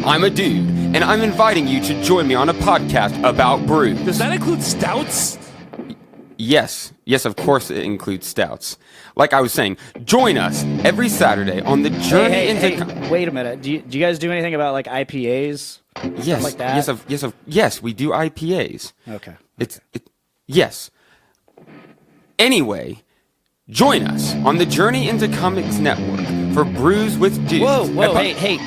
I'm a dude, and I'm inviting you to join me on a podcast about brews. Does that include stouts? Yes, of course it includes stouts. Like I was saying, join us every Saturday on the journey into... Wait a minute. Do you guys do anything about like IPAs? Yes, Stuff like that? yes, we do IPAs. Okay. Yes. Anyway, join us on the Journey into Comics Network for Brews with Dudes. Whoa, hey,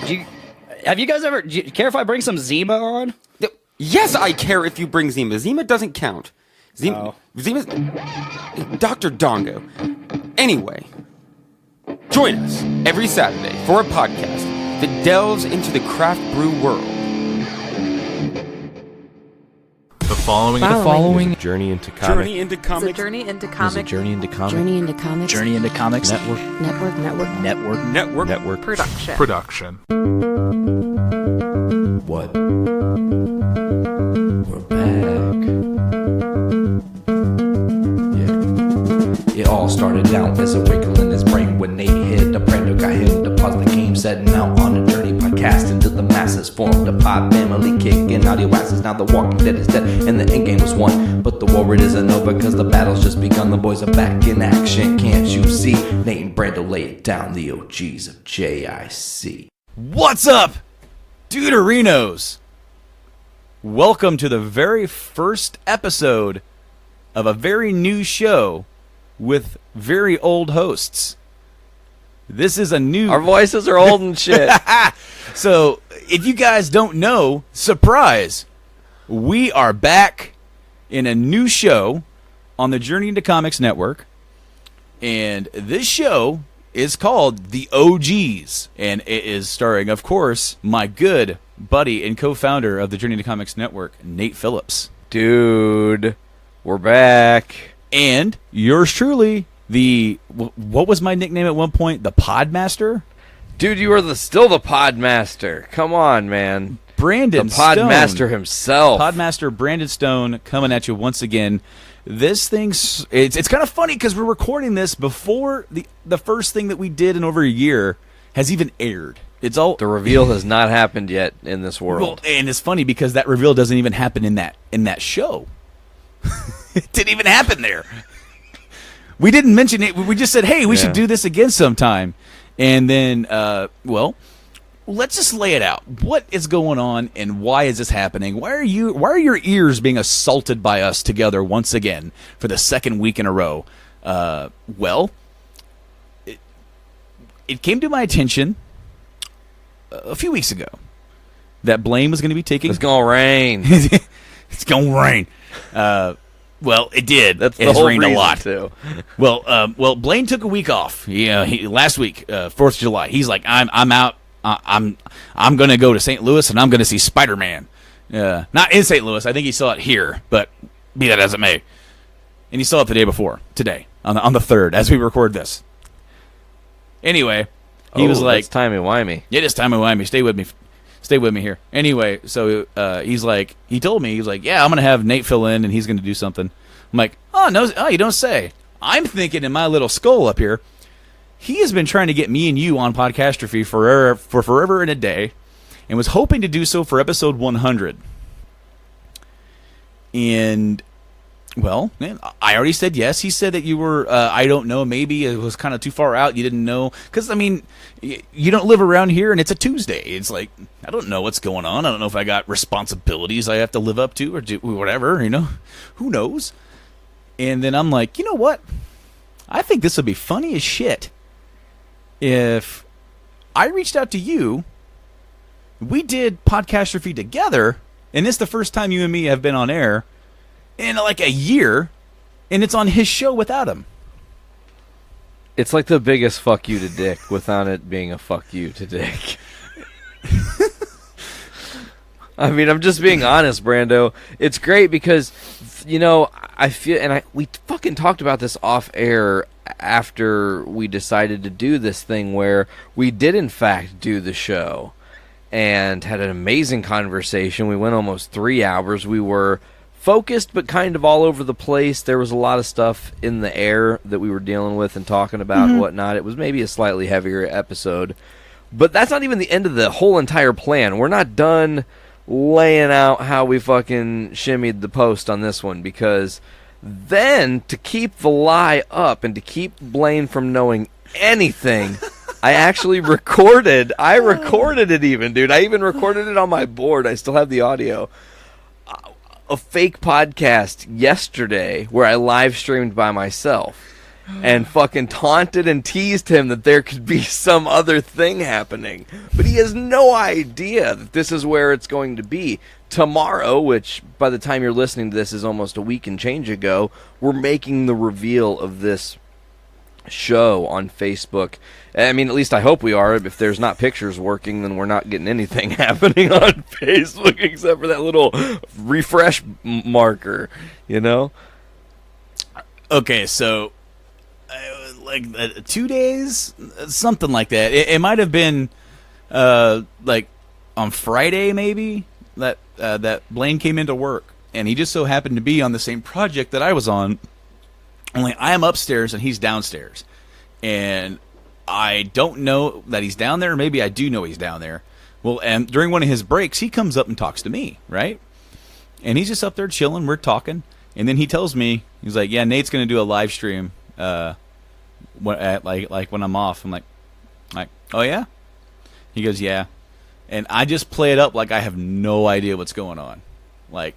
have you guys ever... Do you care if I bring some Zima on? Yes, I care if you bring Zima. Zima doesn't count. Zima's... Dr. Dongo. Anyway, join us every Saturday for a podcast that delves into the craft brew world. The following is a journey into comics. Journey into comics. Is a journey into comics. Journey into comics. Journey into Comics. Network. production. What? We're back. Yeah. It all started down as a wrinkle in his brain when Nate hit the Brando got him to pause the game, setting out on a journey podcast into the masses, formed a pod family, kicking audio asses. Now the Walking Dead is dead and the end game was won, but the war it isn't over because the battle's just begun. The boys are back in action, can't you see? Nate and Brando lay it down, the OGs of JIC. What's up, Deuterinos? Welcome to the very first episode of a very new show with very old hosts. This is a new... Our voices are old and shit. So, if you guys don't know, surprise, we are back in a new show on the Journey into Comics Network. And this show is called The OGs. And it is starring, of course, my good buddy and co-founder of the Journey into Comics Network, Nate Phillips. Dude, we're back. And yours truly, what was my nickname at one point? The Podmaster? Dude, you are still the Podmaster. Come on, man. Brandon the Podmaster Stone. himself. Podmaster Brandon Stone coming at you once again. This thing's... It's kind of funny because we're recording this before the first thing that we did in over a year has even aired. It's all... The reveal has not happened yet in this world. Well, and it's funny because that reveal doesn't even happen in that show. It didn't even happen there. We didn't mention it. We just said, hey, we should do this again sometime. And then, let's just lay it out. What is going on and why is this happening? Why are your ears being assaulted by us together once again for the second week in a row? Well, it came to my attention a few weeks ago that Blaine was going to be taking... It's going to rain. It's going to rain. Well, it did. That's the it has whole rained reason a lot. Too. Well, Blaine took a week off. Yeah, last week, 4th of July. He's like, I'm out. I'm going to go to St. Louis and I'm going to see Spider-Man. Not in St. Louis. I think he saw it here, but be that as it may. And he saw it the day before, today, on the 3rd, as we record this. Anyway, he was like, "It's timey-wimey." Yeah, it's timey-wimey. Stay with me here. Anyway, so he told me, yeah, I'm going to have Nate fill in and he's going to do something. I'm like, oh, you don't say. I'm thinking in my little skull up here, he has been trying to get me and you on Podcastrophe for forever and a day and was hoping to do so for episode 100. And, well, man, I already said yes. He said that you were, I don't know, maybe it was kind of too far out. You didn't know. Because, I mean, you don't live around here and it's a Tuesday. It's like, I don't know what's going on. I don't know if I got responsibilities I have to live up to or do whatever, Who knows? And then I'm like, you know what? I think this would be funny as shit if I reached out to you, we did Podcastrophe together, and this is the first time you and me have been on air in like a year, and it's on his show without him. It's like the biggest fuck you to Dick without it being a fuck you to Dick. I mean, I'm just being honest, Brando. It's great because, I feel, and we fucking talked about this off air after we decided to do this thing where we did in fact do the show and had an amazing conversation. We went almost 3 hours. We were focused but kind of all over the place. There was a lot of stuff in the air that we were dealing with and talking about and whatnot. It was maybe a slightly heavier episode, But that's not even the end of the whole entire plan. We're not done laying out how we fucking shimmied the post on this one, because then to keep the lie up and to keep Blaine from knowing anything, I actually recorded. I recorded it even, dude. I even recorded it on my board. I still have the audio. A fake podcast yesterday where I live streamed by myself and fucking taunted and teased him that there could be some other thing happening. But he has no idea that this is where it's going to be. Tomorrow, which by the time you're listening to this is almost a week and change ago, we're making the reveal of this show on Facebook. I mean, at least I hope we are. If there's not pictures working, then we're not getting anything happening on Facebook except for that little refresh marker, you know? Okay, so 2 days, something like that. It might have been like on Friday, maybe, that Blaine came into work, and he just so happened to be on the same project that I was on. Only I am upstairs and he's downstairs, and I don't know that he's down there. Or maybe I do know he's down there. Well, and during one of his breaks, he comes up and talks to me, right? And he's just up there chilling. We're talking, and then he tells me, he's like, "Yeah, Nate's going to do a live stream, when I'm off." I'm like, "Oh yeah?" He goes, "Yeah," and I just play it up like I have no idea what's going on, like.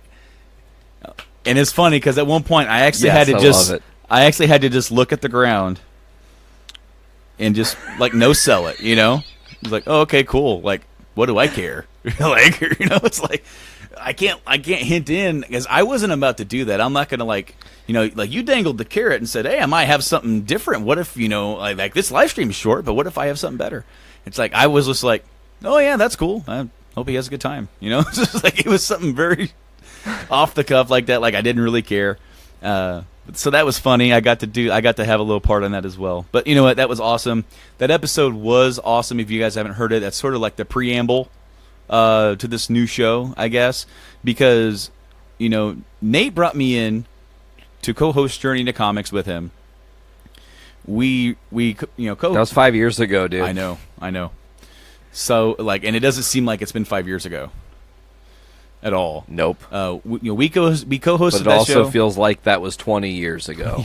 And it's funny because at one point I actually had to just look at the ground and just like no sell it, you know. It's like, oh, okay, cool. Like, what do I care? Like, you know, it's like I can't hint in because I wasn't about to do that. I'm not gonna like you dangled the carrot and said, hey, I might have something different. What if like this live stream is short, but what if I have something better? It's like I was just like, oh yeah, that's cool. I hope he has a good time. You know, it's just like it was something very off the cuff like that, like I didn't really care. So that was funny. I got to have a little part on that as well. But you know what? That was awesome. That episode was awesome. If you guys haven't heard it, that's sort of like the preamble to this new show, I guess, because Nate brought me in to co-host Journey into Comics with him. That was 5 years ago, dude. I know. So and it doesn't seem like it's been 5 years ago. At all. Nope. We co-hosted that show. But it also feels like that was 20 years ago.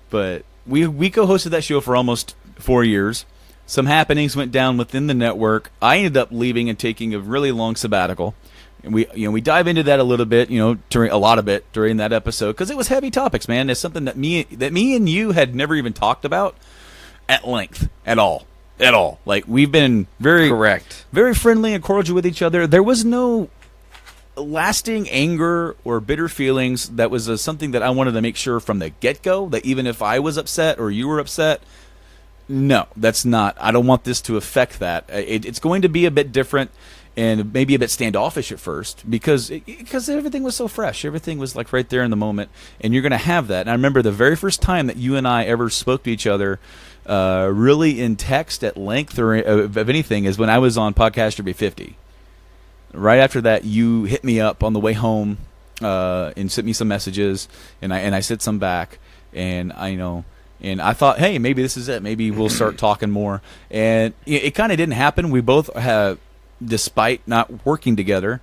But we co-hosted that show for almost 4 years. Some happenings went down within the network. I ended up leaving and taking a really long sabbatical. And we dive into that a little bit, during that episode because it was heavy topics, man. It's something that me and you had never even talked about at length at all. At all. Like, we've been very friendly and cordial with each other. There was no lasting anger or bitter feelings. That was something that I wanted to make sure from the get-go, that even if I was upset or you were upset, no, that's not. I don't want this to affect that. It's going to be a bit different and maybe a bit standoffish at first because everything was so fresh. Everything was like right there in the moment, and you're going to have that. And I remember the very first time that you and I ever spoke to each other really in text at length or of anything is when I was on Podcaster B50. Right after that, you hit me up on the way home and sent me some messages, and I sent some back, and and I thought, hey, maybe this is it. Maybe we'll start talking more. And it kind of didn't happen. We both have, despite not working together,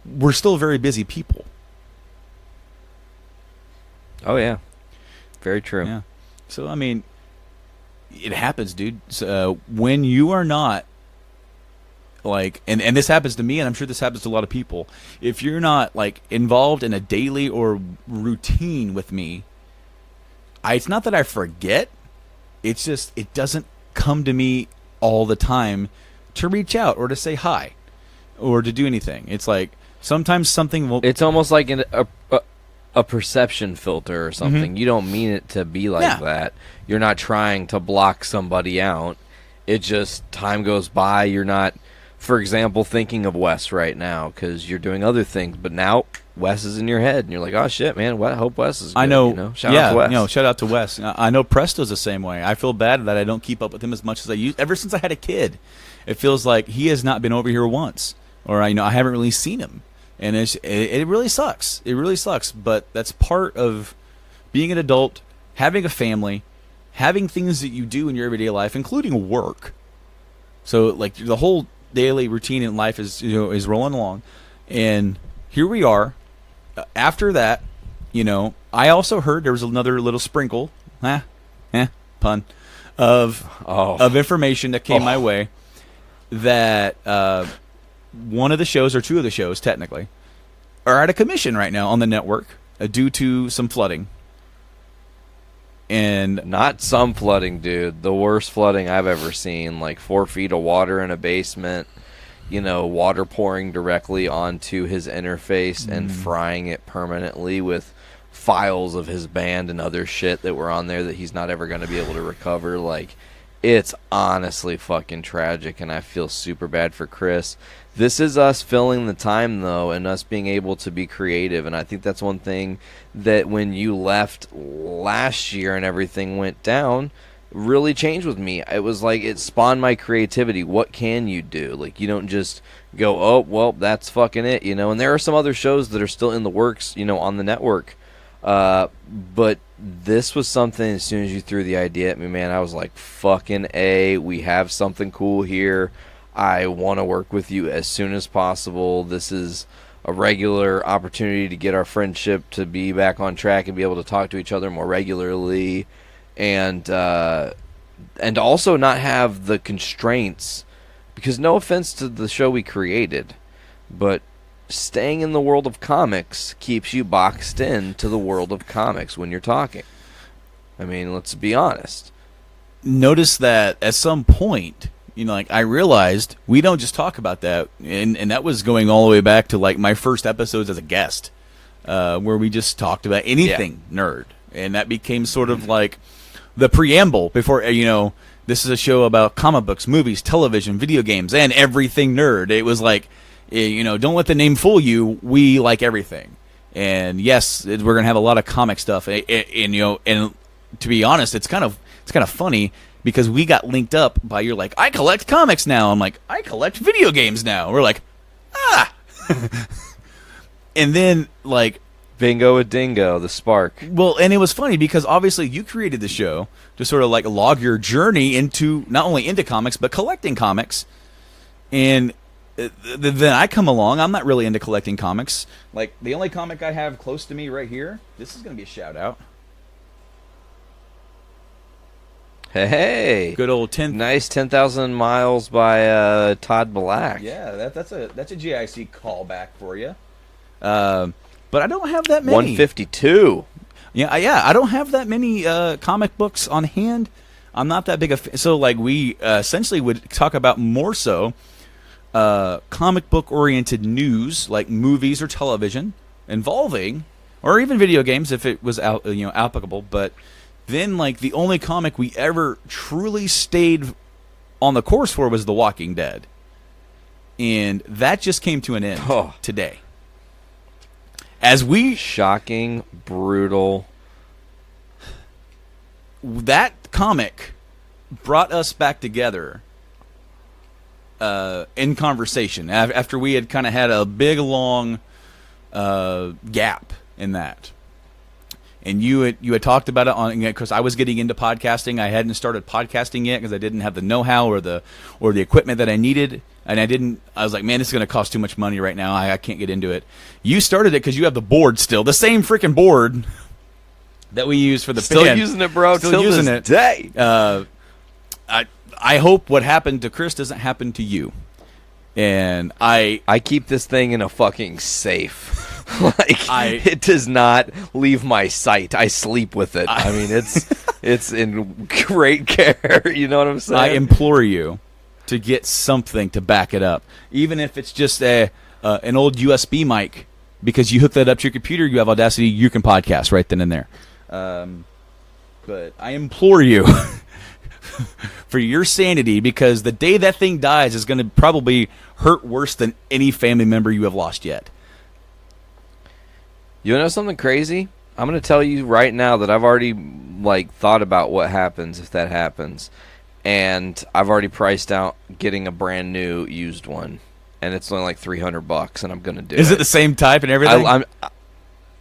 we're still very busy people. Oh yeah, very true. Yeah. So I mean, it happens, dude. So, when you are not like, and this happens to me, and I'm sure this happens to a lot of people. If you're not like involved in a daily or routine with me, it's not that I forget. It's just it doesn't come to me all the time to reach out or to say hi or to do anything. It's like sometimes something will. It's almost like a perception filter or something. Mm-hmm. You don't mean it to be like that. You're not trying to block somebody out. It just, time goes by. You're not, for example, thinking of Wes right now because you're doing other things. But now Wes is in your head, and you're like, oh, shit, man, I hope Wes is good. I know. Shout out to Wes. Shout out to Wes. I know Presto's the same way. I feel bad that I don't keep up with him as much as I used. Ever since I had a kid, it feels like he has not been over here once. Or, I haven't really seen him. And it really sucks. It really sucks. But that's part of being an adult, having a family, having things that you do in your everyday life, including work. So like the whole daily routine in life is is rolling along, and here we are. After that, I also heard there was another little sprinkle, pun, of information that came my way that one of the shows, or two of the shows technically, are out of commission right now on the network due to some flooding. And not some flooding, dude. The worst flooding I've ever seen. Like 4 feet of water in a basement. Water pouring directly onto his interface and frying it permanently with files of his band and other shit that were on there that he's not ever going to be able to recover. Like, it's honestly fucking tragic, and I feel super bad for Chris. This is us filling the time, though, and us being able to be creative, and I think that's one thing that when you left last year and everything went down really changed with me. It was like it spawned my creativity. What can you do? Like, you don't just go, oh, well, that's fucking it, And there are some other shows that are still in the works, on the network. But this was something, as soon as you threw the idea at me, man, I was like, fucking A, we have something cool here. I want to work with you as soon as possible. This is a regular opportunity to get our friendship to be back on track and be able to talk to each other more regularly. And also not have the constraints, because no offense to the show we created, but staying in the world of comics keeps you boxed in to the world of comics when you're talking. I mean, let's be honest. Notice that at some point, I realized we don't just talk about that, and that was going all the way back to like my first episodes as a guest, where we just talked about anything nerd, and that became sort of like the preamble before, this is a show about comic books, movies, television, video games, and everything nerd. It was like, don't let the name fool you. We like everything. And yes, we're going to have a lot of comic stuff. And to be honest, it's kind of funny because we got linked up by, you're like, I collect comics now. I'm like, I collect video games now. We're like, and then like, Bingo a dingo, the spark. Well, and it was funny because obviously you created the show to sort of like log your journey into not only into comics but collecting comics. And then I come along. I'm not really into collecting comics. Like the only comic I have close to me right here. This is going to be a shout out. Hey, good old 10,000 miles by Todd Black. Yeah, that's a GIC callback for you. But I don't have that many. 152. Yeah. I don't have that many comic books on hand. I'm not that big a fan. So, like, we essentially would talk about more so comic book-oriented news, like movies or television, involving, or even video games if it was applicable. But then, like, the only comic we ever truly stayed on the course for was The Walking Dead. And that just came to an end today. Shocking, brutal. That comic brought us back together in conversation after we had kind of had a big, long gap in that. And you had talked about it on, because I was getting into podcasting. I hadn't started podcasting yet because I didn't have the know-how or the equipment that I needed. And I was like, man, this is going to cost too much money right now. I can't get into it. You started it because you have the board still. The same freaking board that we use for the Still band. using it, bro. Still using this it. Day. I hope what happened to Chris doesn't happen to you. And I keep this thing in a fucking safe. It does not leave my sight. I sleep with it. I mean, it's in great care. You know what I'm saying? I implore you to get something to back it up, even if it's just an old USB mic, because you hook that up to your computer, you have Audacity, you can podcast right then and there. But I implore you for your sanity, because the day that thing dies is going to probably hurt worse than any family member you have lost yet. You know something crazy? I'm going to tell you right now that I've already thought about what happens if that happens. And I've already priced out getting a brand new used one, and it's only like $300, and I'm gonna do it. Is it the same type and everything?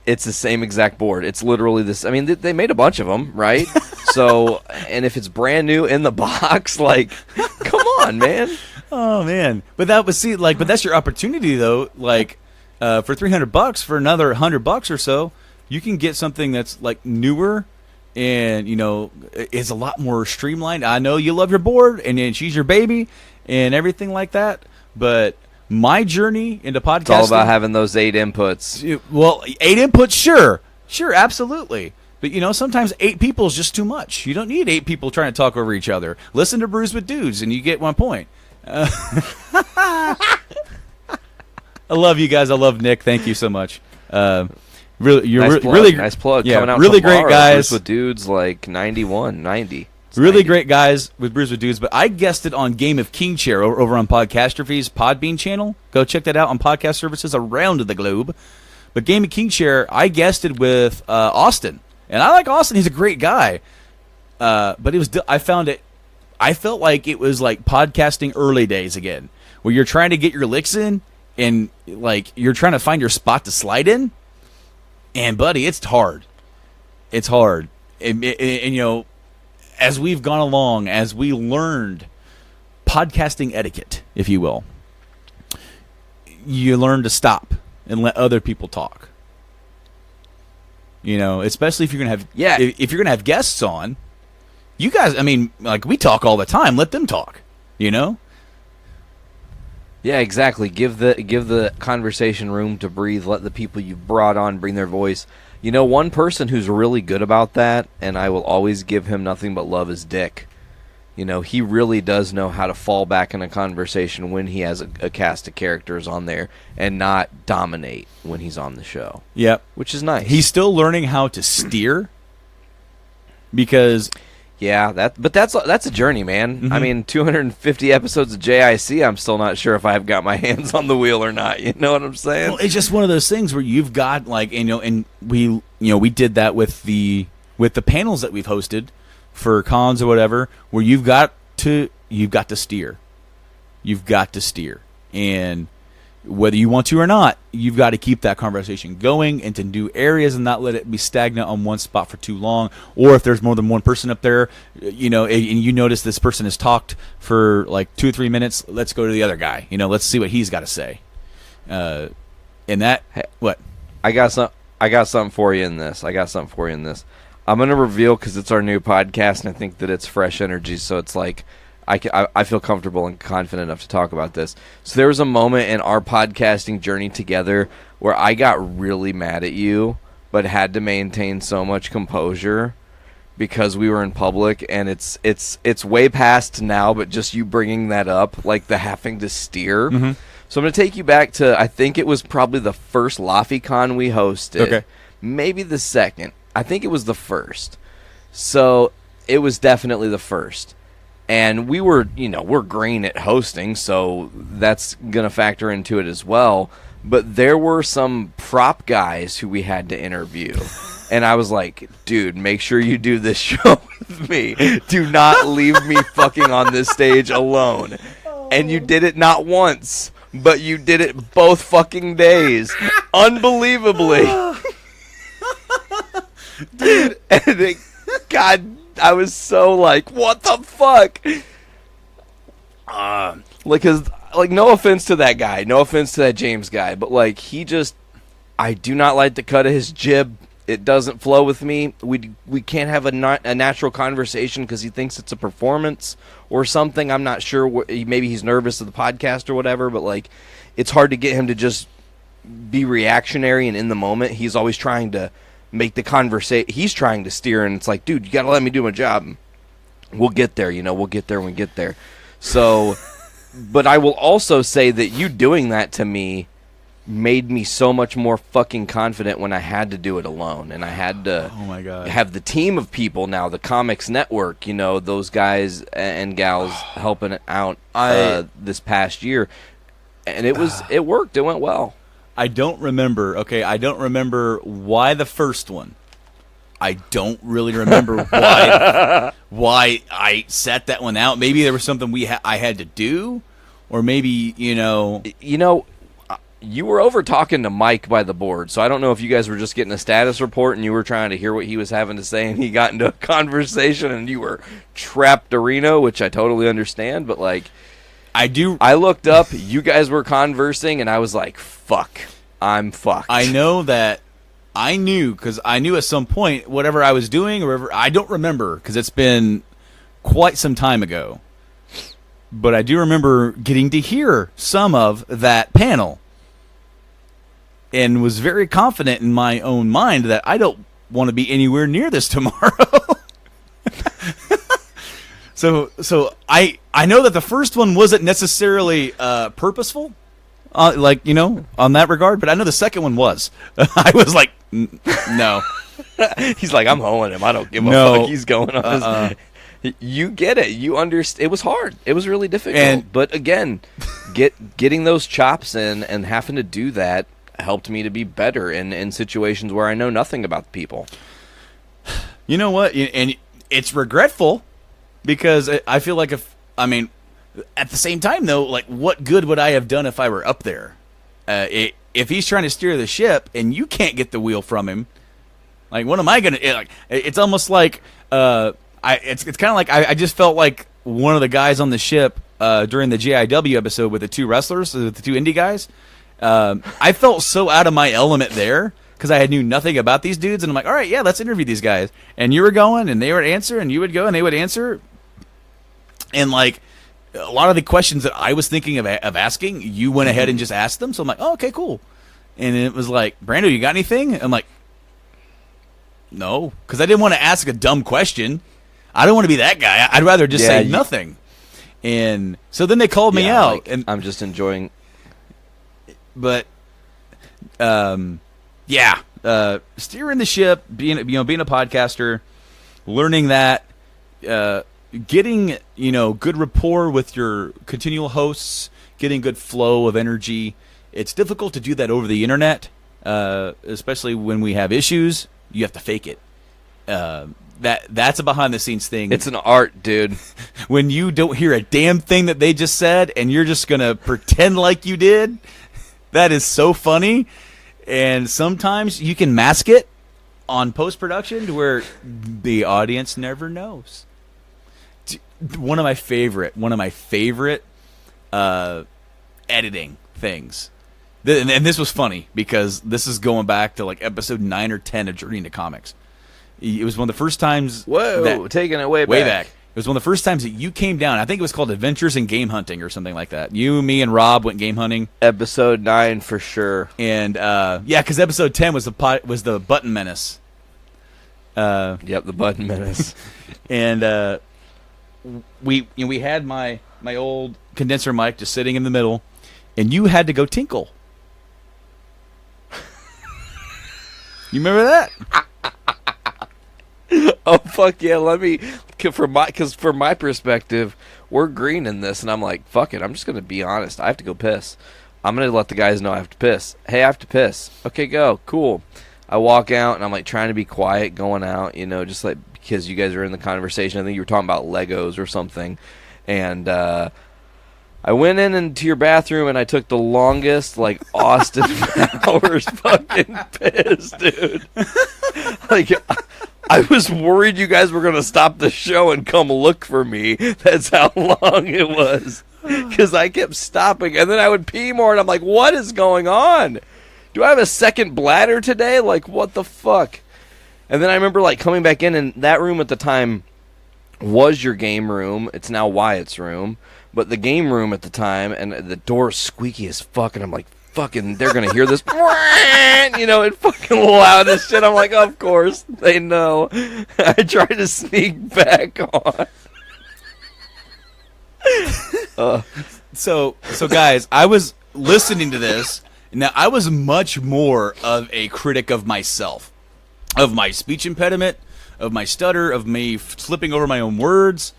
It's the same exact board. It's literally this. I mean, they made a bunch of them, right? So, and if it's brand new in the box, like, come on, man. Oh man, but but that's your opportunity though. Like, for $300, for another $100 or so, you can get something that's like newer, and is a lot more streamlined. I know you love your board, and she's your baby, and everything like that. But my journey into podcasting, It's all about having those 8 inputs. Well, 8 inputs, sure, absolutely. But sometimes 8 people is just too much. You don't need 8 people trying to talk over each other. Listen to Brews with Dudes, and you get one point. I love you guys. I love Nick. Thank you so much. Really nice plug. Yeah, Coming out really tomorrow, great guys Brews with Dudes, like 91, 90. Really great guys with Brews with Dudes, but I guested on Game of King Chair over on Podcastrophy's Podbean channel. Go check that out on podcast services around the globe. But Game of King Chair, I guested with Austin, and I like Austin. He's a great guy. But I felt like it was like podcasting early days again, where you're trying to get your licks in, and like you're trying to find your spot to slide in. And buddy, it's hard. It's hard, and as we've gone along, as we learned podcasting etiquette, if you will, you learn to stop and let other people talk. Especially if you're gonna have if you're gonna have guests on, you guys. I mean, like we talk all the time. Let them talk. Yeah, exactly. Give the conversation room to breathe. Let the people you brought on bring their voice. One person who's really good about that, and I will always give him nothing but love, is Dick. He really does know how to fall back in a conversation when he has a cast of characters on there and not dominate when he's on the show. Yep. Which is nice. He's still learning how to steer because... Yeah, that's a journey, man. Mm-hmm. I mean, 250 episodes of JIC, I'm still not sure if I've got my hands on the wheel or not. You know what I'm saying? Well, it's just one of those things where you've got and we did that with the panels that we've hosted for cons or whatever, where you've got to steer. You've got to steer. And whether you want to or not, you've got to keep that conversation going and to do areas and not let it be stagnant on one spot for too long. Or if there's more than one person up there, and you notice this person has talked for like 2 or 3 minutes, let's go to the other guy. Let's see what he's got to say. And that, what? I got something for you in this. I'm going to reveal because it's our new podcast, and I think that it's fresh energy, so it's like I feel comfortable and confident enough to talk about this. So there was a moment in our podcasting journey together where I got really mad at you, but had to maintain so much composure because we were in public, and it's way past now, but just you bringing that up, like the having to steer. Mm-hmm. So I'm going to take you back to, I think it was probably the first LaFiCon we hosted. Okay. Maybe the second. I think it was the first. So it was definitely the first. And we were, we're green at hosting, so that's going to factor into it as well. But there were some prop guys who we had to interview. And I was like, dude, make sure you do this show with me. Do not leave me fucking on this stage alone. And you did it not once, but you did it both fucking days. Unbelievably. Dude, and God, I was so like, what the fuck? No offense to that guy, no offense to that James guy, but like I do not like the cut of his jib. It doesn't flow with me. We can't have a natural conversation because he thinks it's a performance or something. I'm not sure. Maybe he's nervous of the podcast or whatever, but like, it's hard to get him to just be reactionary and in the moment. He's always trying to make the conversation. He's trying to steer, and it's like, dude, you got to let me do my job. We'll get there, we'll get there when we get there. So, but I will also say that you doing that to me made me so much more fucking confident when I had to do it alone, and I had to have the team of people now, the Comics Network, those guys and gals helping out this past year, and it worked. It went well. I don't remember. Okay, I don't remember why the first one. I don't really remember why I sat that one out. Maybe there was something I had to do, or maybe you were over talking to Mike by the board, so I don't know if you guys were just getting a status report and you were trying to hear what he was having to say, and he got into a conversation and you were trapped-a-reno, which I totally understand, but like, I looked up, you guys were conversing, and I was like, fuck, I'm fucked. I know that I knew, because I knew at some point whatever I was doing, or whatever, I don't remember, because it's been quite some time ago, but I do remember getting to hear some of that panel. And was very confident in my own mind that I don't want to be anywhere near this tomorrow. So I know that the first one wasn't necessarily purposeful, like, you know, on that regard. But I know the second one was. I was like, no. He's like, I'm hoeing him. I don't give a fuck. He's going on his... You get it. You understand. It was hard. It was really difficult. But again, getting those chops in and having to do that helped me to be better in situations where I know nothing about the people. You know what? And it's regretful, because I feel like at the same time though, like, what good would I have done if I were up there? If he's trying to steer the ship and you can't get the wheel from him, like, what am I gonna? Like, it's almost like it's kind of like I just felt like one of the guys on the ship during the JIW episode with the two wrestlers, the two indie guys. I felt so out of my element there because I knew nothing about these dudes, and I'm like, all right, yeah, let's interview these guys. And you were going, and they would answer, and you would go, and they would answer. And like a lot of the questions that I was thinking of asking, you went ahead and just asked them. So I'm like, oh, okay, cool. And it was like, Brando, you got anything? I'm like, no, because I didn't want to ask a dumb question. I don't want to be that guy. I'd rather just say nothing. And so then they called me out, like, and I'm just enjoying. But, steering the ship, being a podcaster, learning that, getting, good rapport with your continual hosts, getting good flow of energy. It's difficult to do that over the internet, especially when we have issues. You have to fake it. That's a behind the scenes thing. It's an art, dude. When you don't hear a damn thing that they just said, and you're just gonna pretend like you did. That is so funny, and sometimes you can mask it on post-production to where the audience never knows. One of my favorite editing things, and this was funny because this is going back to like episode 9 or 10 of Journey into Comics. It was one of the first times. Whoa, taking it way back. It was one of the first times that you came down. I think it was called Adventures in Game Hunting or something like that. You, me, and Rob went game hunting. Episode 9 for sure. And because episode 10 was the Button Menace. Yep, the Button Menace. And we had my old condenser mic just sitting in the middle, and you had to go tinkle. You remember that? Oh fuck yeah! From my perspective, we're green in this, and I'm like, fuck it. I'm just gonna be honest. I have to go piss. I'm gonna let the guys know I have to piss. Hey, I have to piss. Okay, go. Cool. I walk out, and I'm like trying to be quiet, going out, just like because you guys are in the conversation. I think you were talking about Legos or something, and I went into your bathroom, and I took the longest, like, Austin Powers fucking piss, dude. Like, I was worried you guys were going to stop the show and come look for me. That's how long it was. Because I kept stopping, and then I would pee more, and I'm like, what is going on? Do I have a second bladder today? Like, what the fuck? And then I remember, like, coming back in, and that room at the time was your game room. It's now Wyatt's room. But the game room at the time, and the door's squeaky as fuck, and I'm like, fucking, they're going to hear this. It fucking loud as shit. I'm like, of course, they know. I tried to sneak back on. So guys, I was listening to this. Now, I was much more of a critic of myself, of my speech impediment, of my stutter, of me slipping over my own words.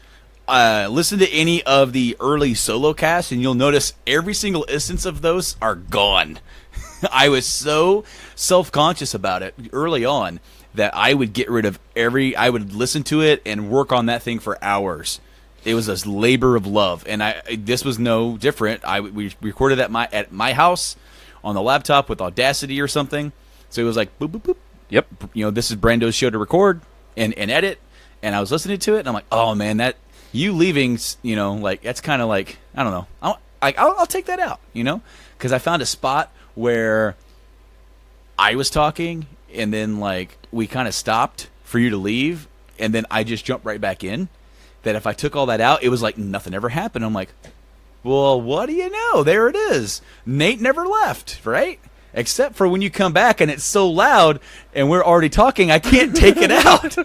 Listen to any of the early solo casts, and you'll notice every single instance of those are gone. I was so self-conscious about it early on that I would get rid of I would listen to it and work on that thing for hours. It was a labor of love, and this was no different. We recorded at my house on the laptop with Audacity or something. So it was like, boop, boop, boop. Yep. This is Brando's show to record and edit. And I was listening to it, and I'm like, oh, man, that you leaving, that's kind of like, I don't know. I'll take that out, because I found a spot where I was talking, and then, we kind of stopped for you to leave, and then I just jumped right back in. That if I took all that out, it was like nothing ever happened. I'm like, well, what do you know? There it is. Nate never left, right? Except for when you come back and it's so loud and we're already talking, I can't take it out.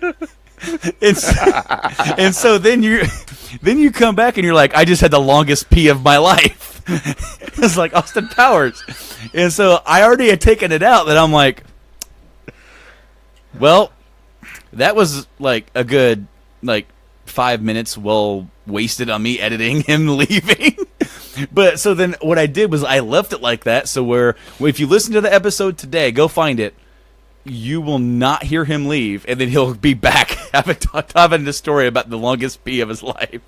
and so then you come back and you're like, I just had the longest pee of my life. It's like Austin Powers. And so I already had taken it out that I'm like, well, that was like a good 5 minutes well wasted on me editing him leaving. But so then what I did was I left it like that. So if you listen to the episode today, go find it. You will not hear him leave, and then he'll be back having the story about the longest pee of his life.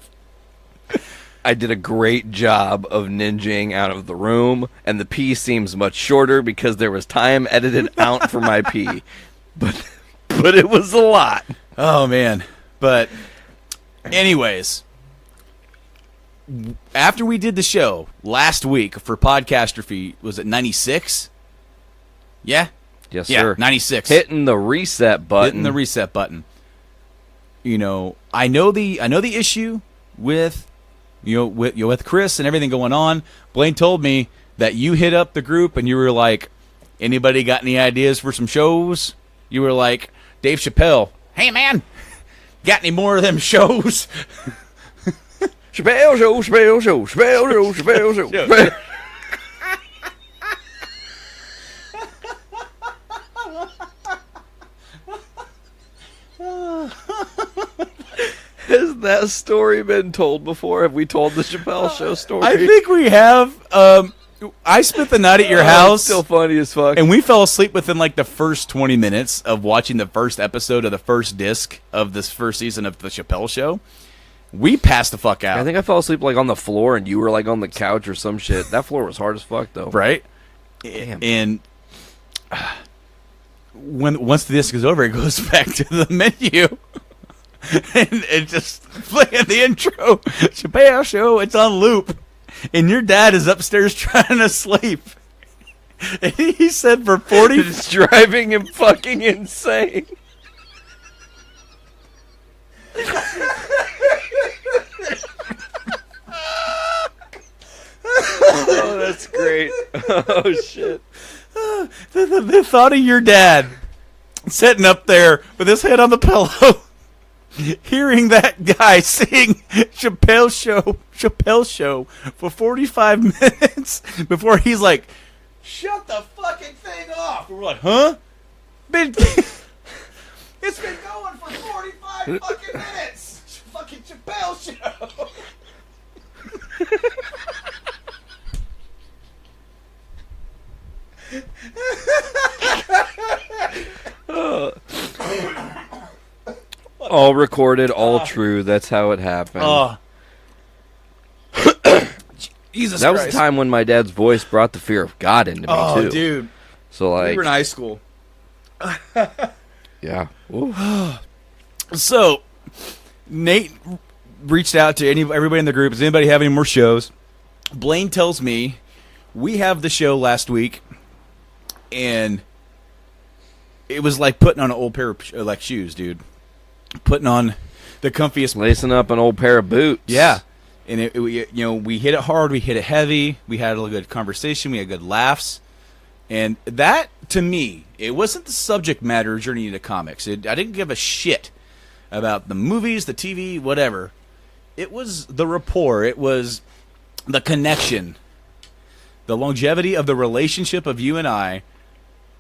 I did a great job of ninjing out of the room, and the pee seems much shorter because there was time edited out for my pee. But it was a lot. Oh, man. But anyways, after we did the show last week for Podcastrophe, was it 96? Yeah? Yes, yeah, sir. 96. Hitting the reset button. I know the issue with with Chris and everything going on. Blaine told me that you hit up the group and you were like, anybody got any ideas for some shows? You were like, Dave Chappelle, hey man, got any more of them shows? Chappelle show, Chappelle show, Chappelle show, Chappelle show. Chappelle. Has that story been told before? Have we told the Chappelle show story? I think we have. I spent the night at your house. It's still funny as fuck. And we fell asleep within the first 20 minutes of watching the first episode of the first disc of this first season of the Chappelle show. We passed the fuck out. I think I fell asleep on the floor and you were on the couch or some shit. That floor was hard as fuck though. Right? Damn. And once the disc is over, it goes back to the menu. And it just playing the intro. Chappelle show, it's on loop. And your dad is upstairs trying to sleep. And he said for 40... It's driving him fucking insane. Oh, that's great. Oh, shit. The thought of your dad sitting up there with his head on the pillow, hearing that guy sing Chappelle show for 45 minutes before he's like, shut the fucking thing off. And we're like, huh? It's been going for 45 fucking minutes. Fucking Chappelle show. All recorded, all true. That's how it happened. Jesus that Christ. was the time when my dad's voice brought the fear of God into me, too. Oh, dude. So, we were in high school. Yeah. So, Nate reached out to everybody in the group. Does anybody have any more shows? Blaine tells me we have the show last week, and it was like putting on an old pair of shoes, dude. Putting on the comfiest, lacing up an old pair of boots. Yeah, and we hit it hard, we hit it heavy, we had a good conversation, we had good laughs, and that to me, it wasn't the subject matter journey into comics. I didn't give a shit about the movies, the TV, whatever. It was the rapport. It was the connection, the longevity of the relationship of you and I,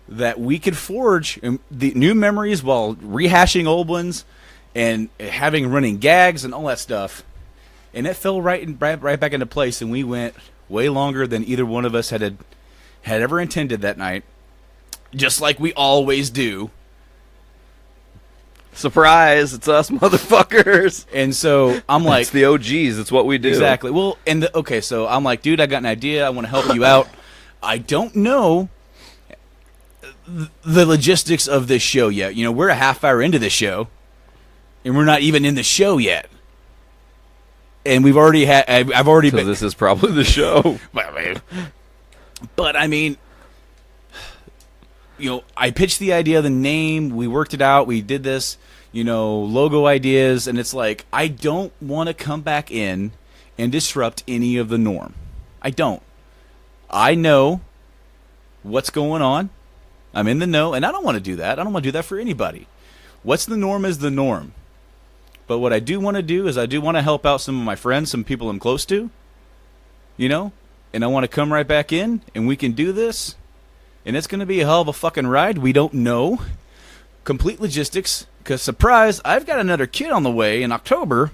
that we could forge the new memories while rehashing old ones and having running gags and all that stuff. And it fell right back into place, and we went way longer than either one of us had ever intended that night, just like we always do. Surprise, it's us motherfuckers. And so I'm like, it's the OGs, it's what we do. Exactly. Well, so I'm like, dude, I got an idea. I want to help you out. I don't know the logistics of this show yet. You know, we're a half hour into this show, and we're not even in the show yet. And we've already had. I've already been. This is probably the show. But I mean, you know, I pitched the idea of the name. We worked it out. We did this, you know, logo ideas, and it's like I don't want to come back in and disrupt any of the norm. I don't. I know what's going on. I'm in the know, and I don't want to do that. I don't want to do that for anybody. What's the norm is the norm. But what I do want to do is I do want to help out some of my friends, some people I'm close to, you know, and I want to come right back in, and we can do this, and it's going to be a hell of a fucking ride. We don't know. Complete logistics, because surprise, I've got another kid on the way in October,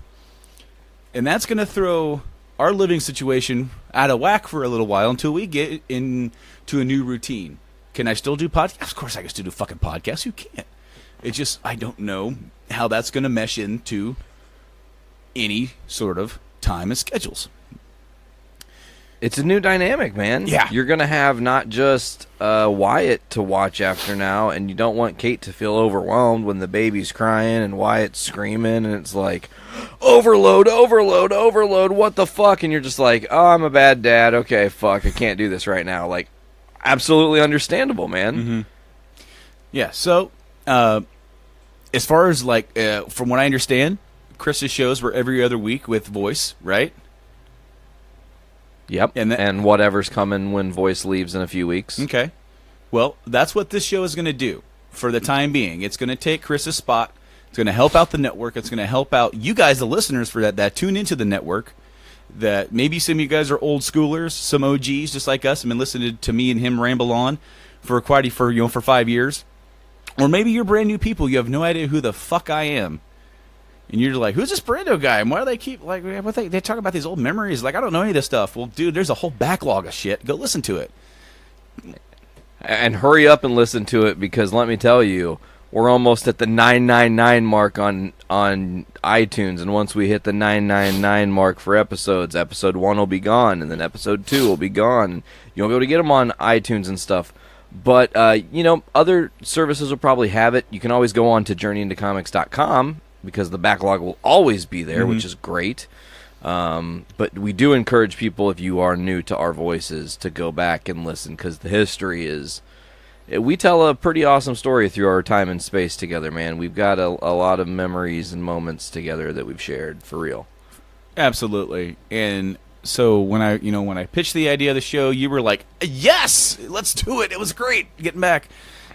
and that's going to throw our living situation out of whack for a little while until we get into a new routine. Can I still do podcasts? Of course I can still do fucking podcasts. You can't. It's just I don't know how that's going to mesh into any sort of time and schedules. It's a new dynamic, man. Yeah. You're going to have not just Wyatt to watch after now, and you don't want Kate to feel overwhelmed when the baby's crying and Wyatt's screaming, and it's like, overload, overload, overload, what the fuck? And you're just like, oh, I'm a bad dad. Okay, fuck, I can't do this right now. Like, absolutely understandable, man. Mm-hmm. Yeah, so as far as, like, from what I understand, Chris's shows were every other week with voice, right? Yep, and whatever's coming when voice leaves in a few weeks. Okay. Well, that's what this show is going to do for the time being. It's going to take Chris's spot. It's going to help out the network. It's going to help out you guys, the listeners, for that tune into the network. That maybe some of you guys are old schoolers, some OGs just like us, and been listening to me and him ramble on for 5 years. Or maybe you're brand new people. You have no idea who the fuck I am. And you're like, who's this Brando guy? And why do they keep, like, what they talk about these old memories? Like, I don't know any of this stuff. Well, dude, there's a whole backlog of shit. Go listen to it. And hurry up and listen to it, because let me tell you, we're almost at the 999 mark on iTunes. And once we hit the 999 mark for episodes, episode 1 will be gone, and then episode 2 will be gone. And you won't be able to get them on iTunes and stuff. But, you know, other services will probably have it. You can always go on to journeyintocomics.com, because the backlog will always be there, which is great. But we do encourage people, if you are new to our voices, to go back and listen, because the history is... We tell a pretty awesome story through our time and space together, man. We've got a lot of memories and moments together that we've shared, for real. Absolutely. And so when I pitched the idea of the show, you were like, yes, let's do it. It was great getting back.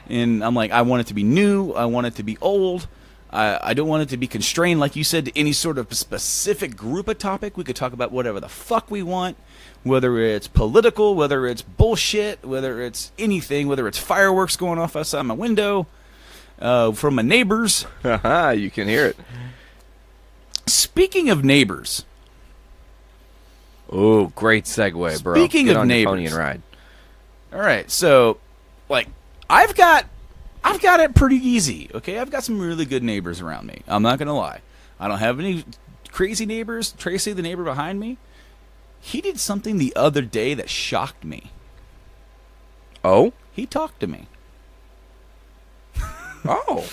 And I'm like, I want it to be new. I want it to be old. I don't want it to be constrained, like you said, to any sort of specific group of topic. We could talk about whatever the fuck we want, whether it's political, whether it's bullshit, whether it's anything, whether it's fireworks going off outside my window, from my neighbors. You can hear it. Speaking of neighbors. Oh, great segue, bro. Speaking Get of on your neighbors. Pony and ride. All right, so, like, I've got it pretty easy, okay? I've got some really good neighbors around me. I'm not going to lie. I don't have any crazy neighbors. Tracy, the neighbor behind me, he did something the other day that shocked me. Oh? He talked to me. Oh.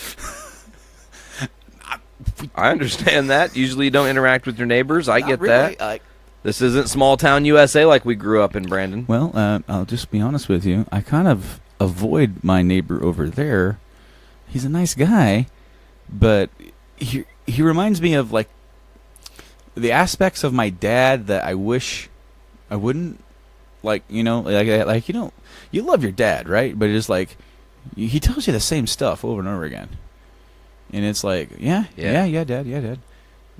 I understand that. Usually you don't interact with your neighbors. I get really. that. This isn't small town USA like we grew up in, Brandon. Well, I'll just be honest with you. I kind of avoid my neighbor over there. He's a nice guy, but he reminds me of, like, the aspects of my dad that I wish I wouldn't, like, you know, like you know, you love your dad, right? But it's like he tells you the same stuff over and over again, and it's like, yeah, dad.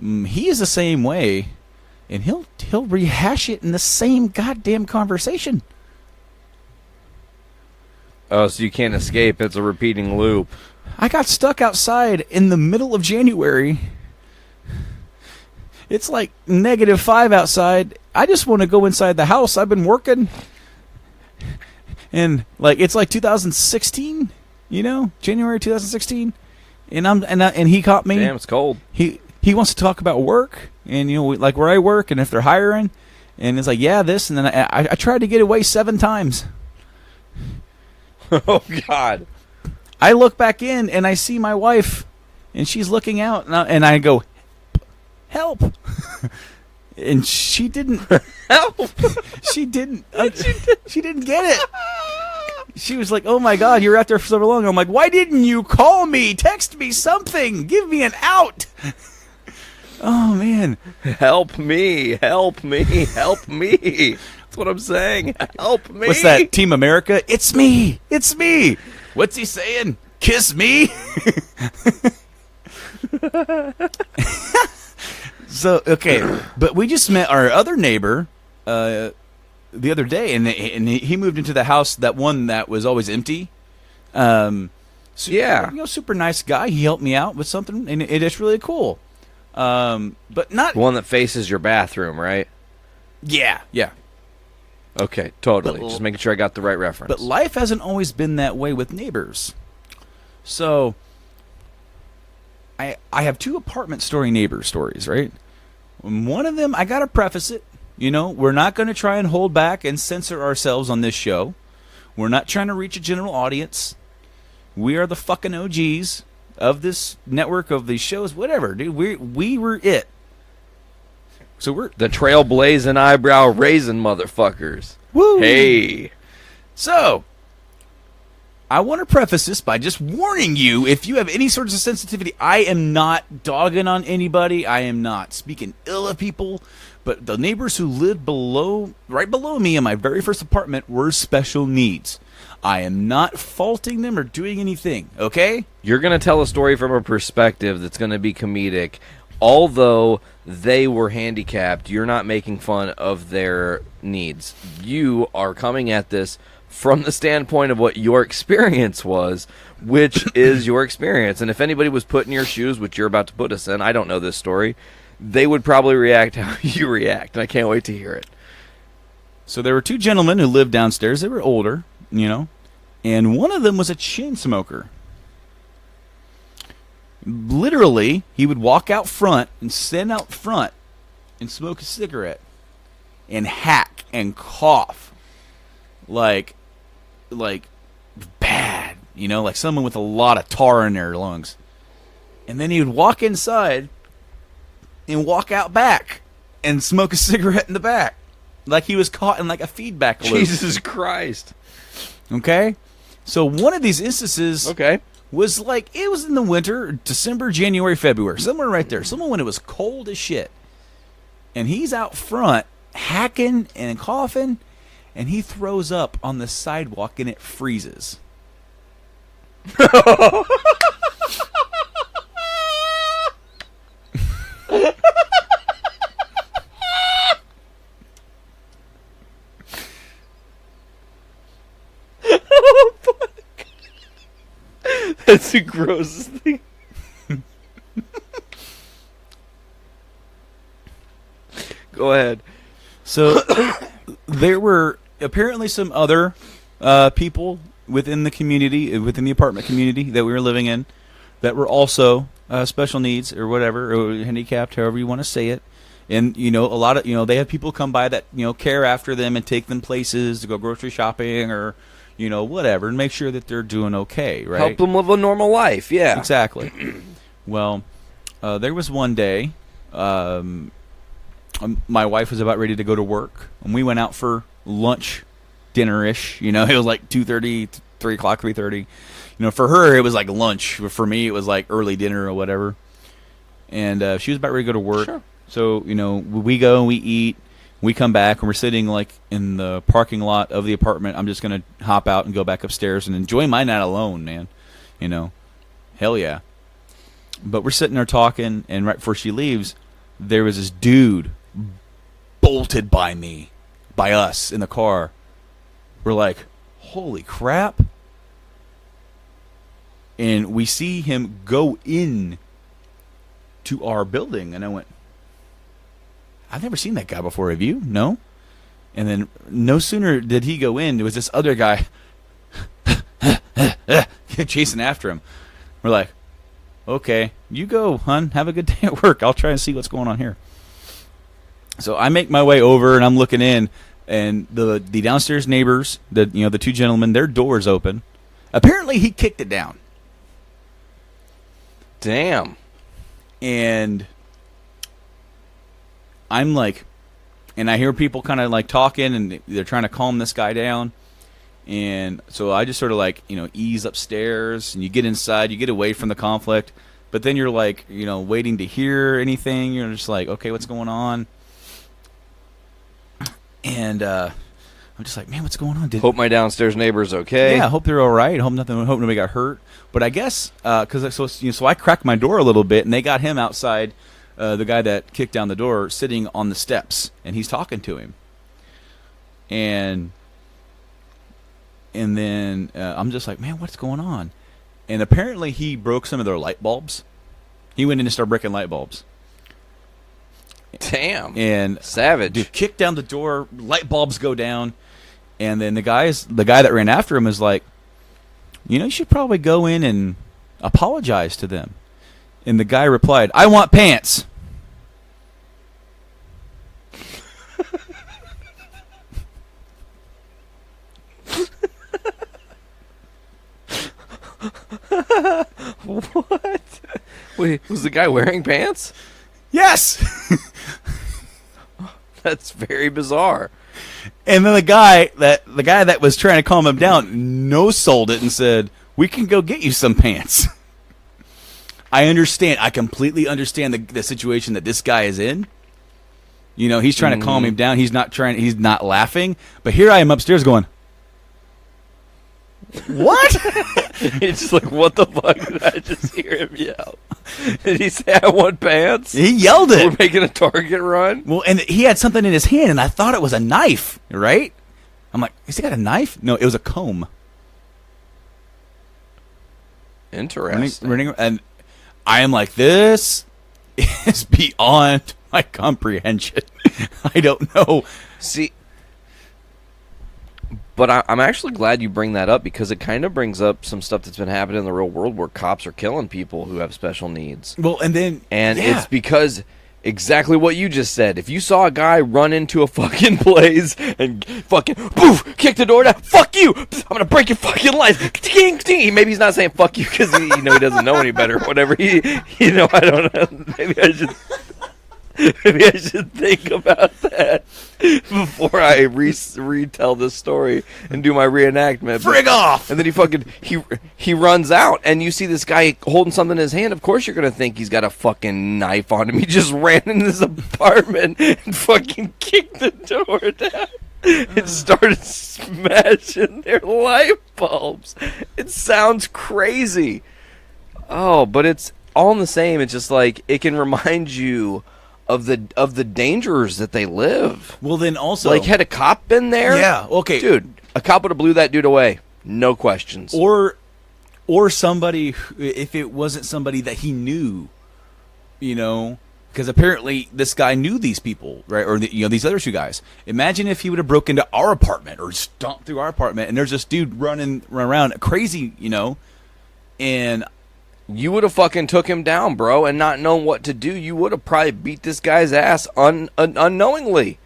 He is the same way, and he'll rehash it in the same goddamn conversation. Oh, so you can't escape. It's a repeating loop. I got stuck outside in the middle of January. It's like -5 outside. I just want to go inside the house. I've been working. And, like, it's like 2016, you know? January 2016. And he caught me. Damn, it's cold. He wants to talk about work and, you know, like where I work and if they're hiring. And it's like, yeah, this. And then I tried to get away 7 times. Oh, God. I look back in, and I see my wife, and she's looking out, and I go, help. And she didn't Help. she didn't she didn't get it. She was like, oh my God, you were out there for so long. I'm like, why didn't you call me, text me something, give me an out? Oh man, Help me. Help me. Help me. That's what I'm saying. Help me. what's that, Team America? It's me, what's he saying, kiss me? So okay, but we just met our other neighbor the other day, and he moved into the house, that one that was always empty. Yeah. Super nice guy. He helped me out with something, and it's really cool. But not The one that faces your bathroom, right? yeah. Okay, totally. But- Just making sure I got the right reference. But life hasn't always been that way with neighbors. So I have two apartment story neighbor stories, right? One of them, I got to preface it. We're not going to try and hold back and censor ourselves on this show. We're not trying to reach a general audience. We are the fucking OGs of this network, of these shows, whatever, dude. We were it. So we're the trailblazing, eyebrow raising motherfuckers. woo. Hey. So, I want to preface this by just warning you, if you have any sorts of sensitivity, I am not dogging on anybody. I am not speaking ill of people. But the neighbors who lived right below me in my very first apartment were special needs. I am not faulting them or doing anything, okay? You're going to tell a story from a perspective that's going to be comedic. Although they were handicapped, you're not making fun of their needs. You are coming at this from the standpoint of what your experience was, which is your experience. And if anybody was put in your shoes, which you're about to put us in, I don't know this story, they would probably react how you react. And I can't wait to hear it. So there were two gentlemen who lived downstairs. They were older, and one of them was a chain smoker. Literally, he would walk out front and stand out front and smoke a cigarette and hack and cough like bad, like someone with a lot of tar in their lungs. And then he would walk inside and walk out back and smoke a cigarette in the back, like he was caught in like a feedback loop. Jesus Christ. Okay? So one of these instances Okay. was like, it was in the winter, December, January, February, somewhere right there. Somewhere when it was cold as shit. And he's out front hacking and coughing, and he throws up on the sidewalk and it freezes. That's the grossest thing. Go ahead. So there were apparently some other people within the community, within the apartment community that we were living in, that were also special needs or whatever, or handicapped, however you want to say it. And, a lot of, they have people come by that, care after them and take them places to go grocery shopping or, whatever, and make sure that they're doing okay, right? Help them live a normal life, yeah. Exactly. Well, there was one day, my wife was about ready to go to work, and we went out for lunch, dinner-ish. It was like 2:30, 3 o'clock, 3:30. For her, it was like lunch. For me, it was like early dinner or whatever. And she was about ready to go to work. Sure. So, we go and we eat. We come back, and we're sitting like in the parking lot of the apartment. I'm just going to hop out and go back upstairs and enjoy my night alone, man. Hell yeah. But we're sitting there talking, and right before she leaves, there was this dude bolted by us in the car. We're like, holy crap. And we see him go in to our building, and I went, I've never seen that guy before. Have you? No? And then no sooner did he go in, there was this other guy chasing after him. We're like, okay, you go, hun. Have a good day at work. I'll try and see what's going on here. So I make my way over, and I'm looking in, and the downstairs neighbors, the two gentlemen, their door's open, Apparently, he kicked it down. Damn. And I'm like, and I hear people kind of like talking, and they're trying to calm this guy down. And so I just sort of like, ease upstairs, and you get inside, you get away from the conflict. But then you're like, waiting to hear anything. You're just like, okay, what's going on? And I'm just like, man, what's going on? Hope my downstairs neighbor's okay. Yeah, I hope they're all right. Hope nobody got hurt. But I guess so I cracked my door a little bit, and they got him outside, the guy that kicked down the door, sitting on the steps, and he's talking to him. And then I'm just like, man, what's going on? And apparently he broke some of their light bulbs. He went in and started breaking light bulbs. Damn. And savage. Dude kicked down the door, light bulbs go down, and then the guy that ran after him is like, you should probably go in and apologize to them. And the guy replied, I want pants. What? Wait, was the guy wearing pants? Yes. That's very bizarre. And then the guy that was trying to calm him down no-sold it and said, we can go get you some pants. I understand. I completely understand the situation that this guy is in. He's trying to calm him down. He's not laughing. But here I am upstairs going, what? It's just like, what the fuck did I just hear him yell? Did he say, I want pants? He yelled it. We're making a target run? Well, and he had something in his hand, and I thought it was a knife, right? I'm like, has he got a knife? No, it was a comb. Interesting. And I am like, this is beyond my comprehension. I don't know. See, but I'm actually glad you bring that up, because it kind of brings up some stuff that's been happening in the real world where cops are killing people who have special needs. Well, It's because exactly what you just said. If you saw a guy run into a fucking place and fucking poof, kick the door down, fuck you, I'm gonna break your fucking life. Maybe he's not saying fuck you because he doesn't know any better or whatever. I don't know. Maybe I should think about that before I retell this story and do my reenactment. Frig off! And then he runs out, and you see this guy holding something in his hand. Of course you're going to think he's got a fucking knife on him. He just ran in his apartment and fucking kicked the door down and started smashing their light bulbs. It sounds crazy. Oh, but it's all in the same. It's just like, it can remind you of the dangers that they live. Well, then also, like, had a cop been there? Yeah, okay. Dude, a cop would have blew that dude away. No questions. Or somebody, if it wasn't somebody that he knew, because apparently this guy knew these people, right? Or these other two guys. Imagine if he would have broke into our apartment or stomped through our apartment, and there's this dude running around crazy, and you would have fucking took him down, bro, and not known what to do. You would have probably beat this guy's ass unknowingly.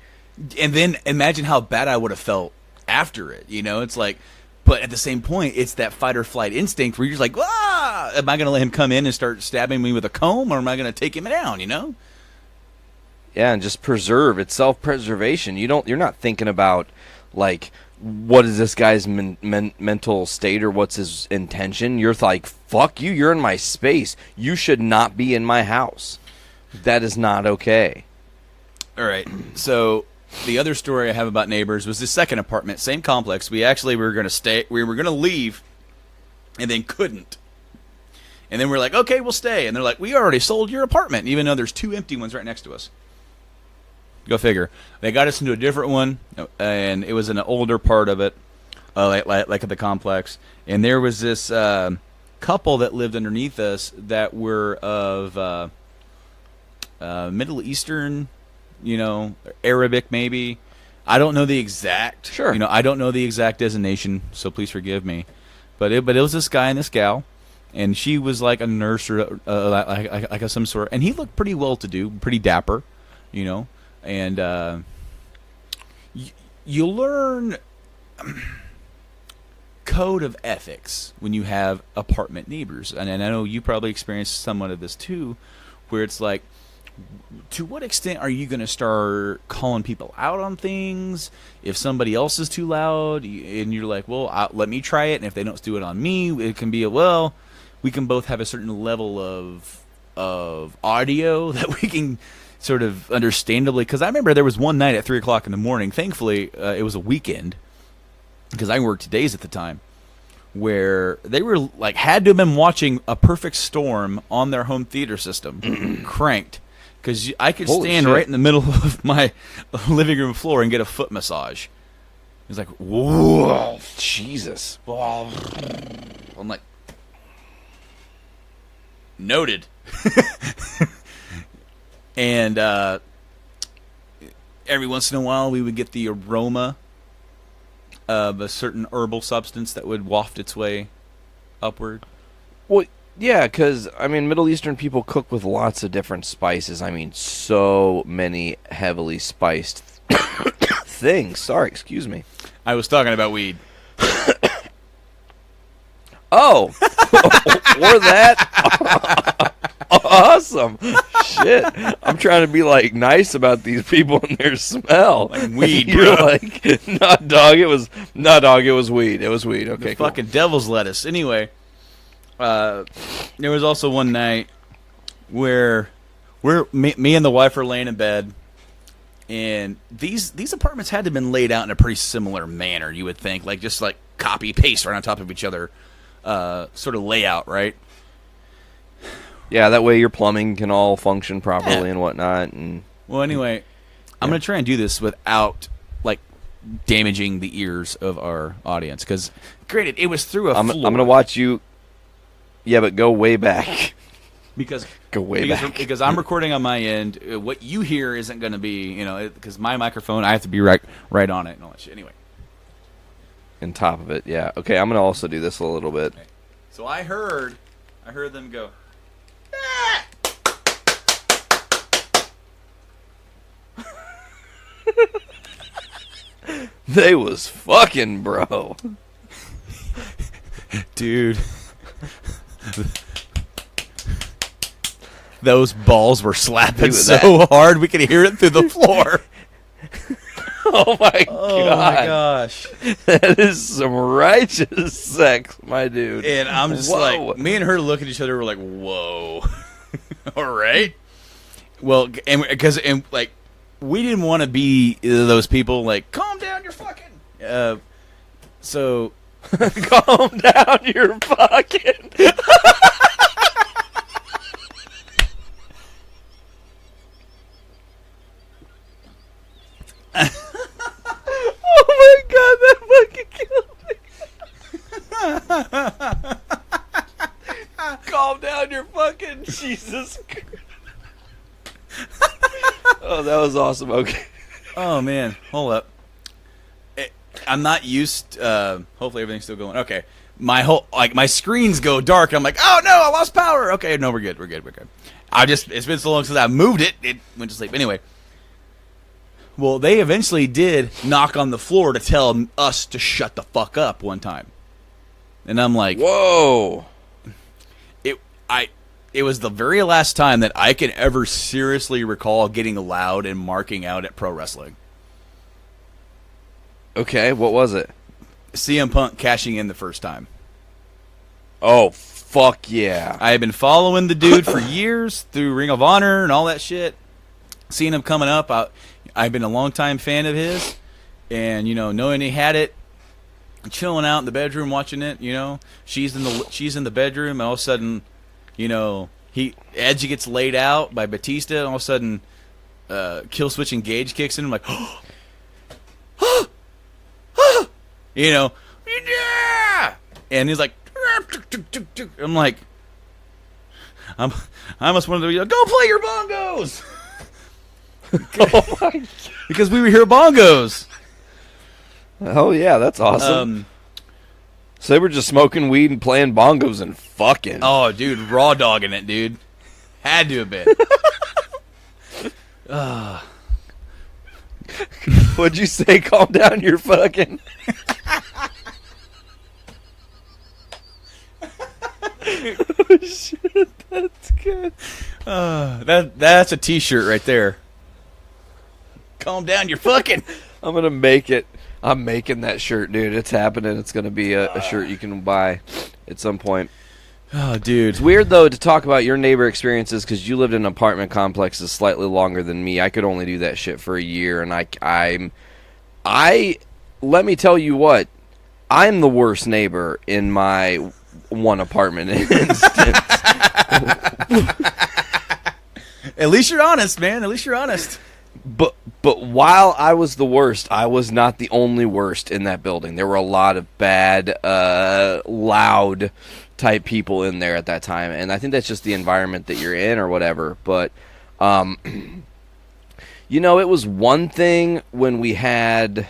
And then imagine how bad I would have felt after it. It's like, but at the same point, it's that fight or flight instinct where you're just like, ah, am I going to let him come in and start stabbing me with a comb, or am I going to take him down? Yeah, and just preserve. It's self-preservation. You're not thinking about, like, what is this guy's mental state or what's his intention. You're like, fuck you, you're in my space. You should not be in my house. That is not okay. All right. So the other story I have about neighbors was the second apartment, same complex. We were going to stay. We were going to leave and then couldn't. And then we're like, okay, we'll stay. And they're like, we already sold your apartment, even though there's two empty ones right next to us. Go figure. They got us into a different one, and it was in an older part of it, like at the complex. And there was this couple that lived underneath us that were of Middle Eastern, Arabic maybe. I don't know the exact. Sure. I don't know the exact designation, so please forgive me. But it was this guy and this gal, and she was like a nurse or like of some sort, and he looked pretty well-to-do, pretty dapper, And you learn code of ethics when you have apartment neighbors. And I know you probably experienced somewhat of this too, where it's like, to what extent are you going to start calling people out on things if somebody else is too loud? And you're like, well, let me try it. And if they don't do it on me, it can be we can both have a certain level of audio that we can sort of understandably. Because I remember there was one night at 3 o'clock in the morning. Thankfully, it was a weekend because I worked days at the time, where they were like had to have been watching A Perfect Storm on their home theater system, cranked. Because I could stand right in the middle of my living room floor and get a foot massage. It's like, whoa, Jesus. I'm like, noted. And every once in a while, we would get the aroma of a certain herbal substance that would waft its way upward. Well, yeah, because, I mean, Middle Eastern people cook with lots of different spices. I mean, so many heavily spiced things. Sorry, excuse me. I was talking about weed. Oh! Or that? Awesome. Shit. I'm trying to be, like, nice about these people and their smell. Like weed, You're bro. like, no, dog, it was weed. It was weed. Okay, The cool. fucking devil's lettuce. Anyway, there was also one night where me and the wife are laying in bed, and these apartments had to have been laid out in a pretty similar manner, you would think, like just like copy paste right on top of each other, sort of layout, right? Yeah, that way your plumbing can all function properly and whatnot. And well, anyway, I'm gonna try and do this without like damaging the ears of our audience, because granted, it was through a floor. I'm gonna watch you. Yeah, but go way back. Because Go way back. Because I'm recording on my end. What you hear isn't going to be, because my microphone, I have to be right on it and all that shit. Anyway. On top of it, yeah. Okay, I'm gonna also do this a little bit. Okay. So I heard them go. They was fucking, bro. Dude. Those balls were slapping so hard we could hear it through the floor. Oh my Oh god. my gosh. That is some righteous sex, my dude. And I'm just like, me and her look at each other, we're like, whoa. All right. Well, because like, we didn't want to be those people like, calm down, you're fucking. So. Calm down, you're fucking. Oh my god, that fucking killed me. Calm down, you're fucking. Jesus Christ. Oh, that was awesome. Okay. Oh man, hold up. I'm not used. Hopefully everything's still going. Okay, my screens go dark. I'm like, oh no, I lost power. Okay, no, we're good. It's been so long since I moved it. It went to sleep. Anyway. Well, they eventually did knock on the floor to tell us to shut the fuck up one time. And I'm like, whoa. It was the very last time that I can ever seriously recall getting loud and marking out at pro wrestling. Okay, what was it? CM Punk cashing in the first time. Oh, fuck yeah. I had been following the dude for years through Ring of Honor and all that shit. Seeing him coming up, I've been a longtime fan of his. And, knowing he had it, chilling out in the bedroom watching it, she's in the bedroom, and all of a sudden, Edge gets laid out by Batista, and all of a sudden, Kill Switch Engage kicks in. I'm like, yeah! And he's like, I'm like, I must want to go play your bongos. Oh my God. Because we were here bongos. Oh yeah, that's awesome. So they were just smoking weed and playing bongos and fucking. Oh, dude, raw dogging it, dude. Had to have been. What'd you say? Calm down, you're fucking. shit, that's good. That's a T-shirt right there. Calm down, you're fucking. I'm gonna make it. I'm making that shirt, dude. It's happening. It's gonna be a shirt you can buy at some point. Oh, dude. It's weird though to talk about your neighbor experiences because you lived in apartment complexes slightly longer than me. I could only do that shit for a year, and I let me tell you what, I'm the worst neighbor in my one apartment instance. At least you're honest, man. At least you're honest. But while I was the worst, I was not the only worst in that building. There were a lot of bad, loud type people in there at that time, and I think that's just the environment that you're in or whatever. But you know, it was one thing when we had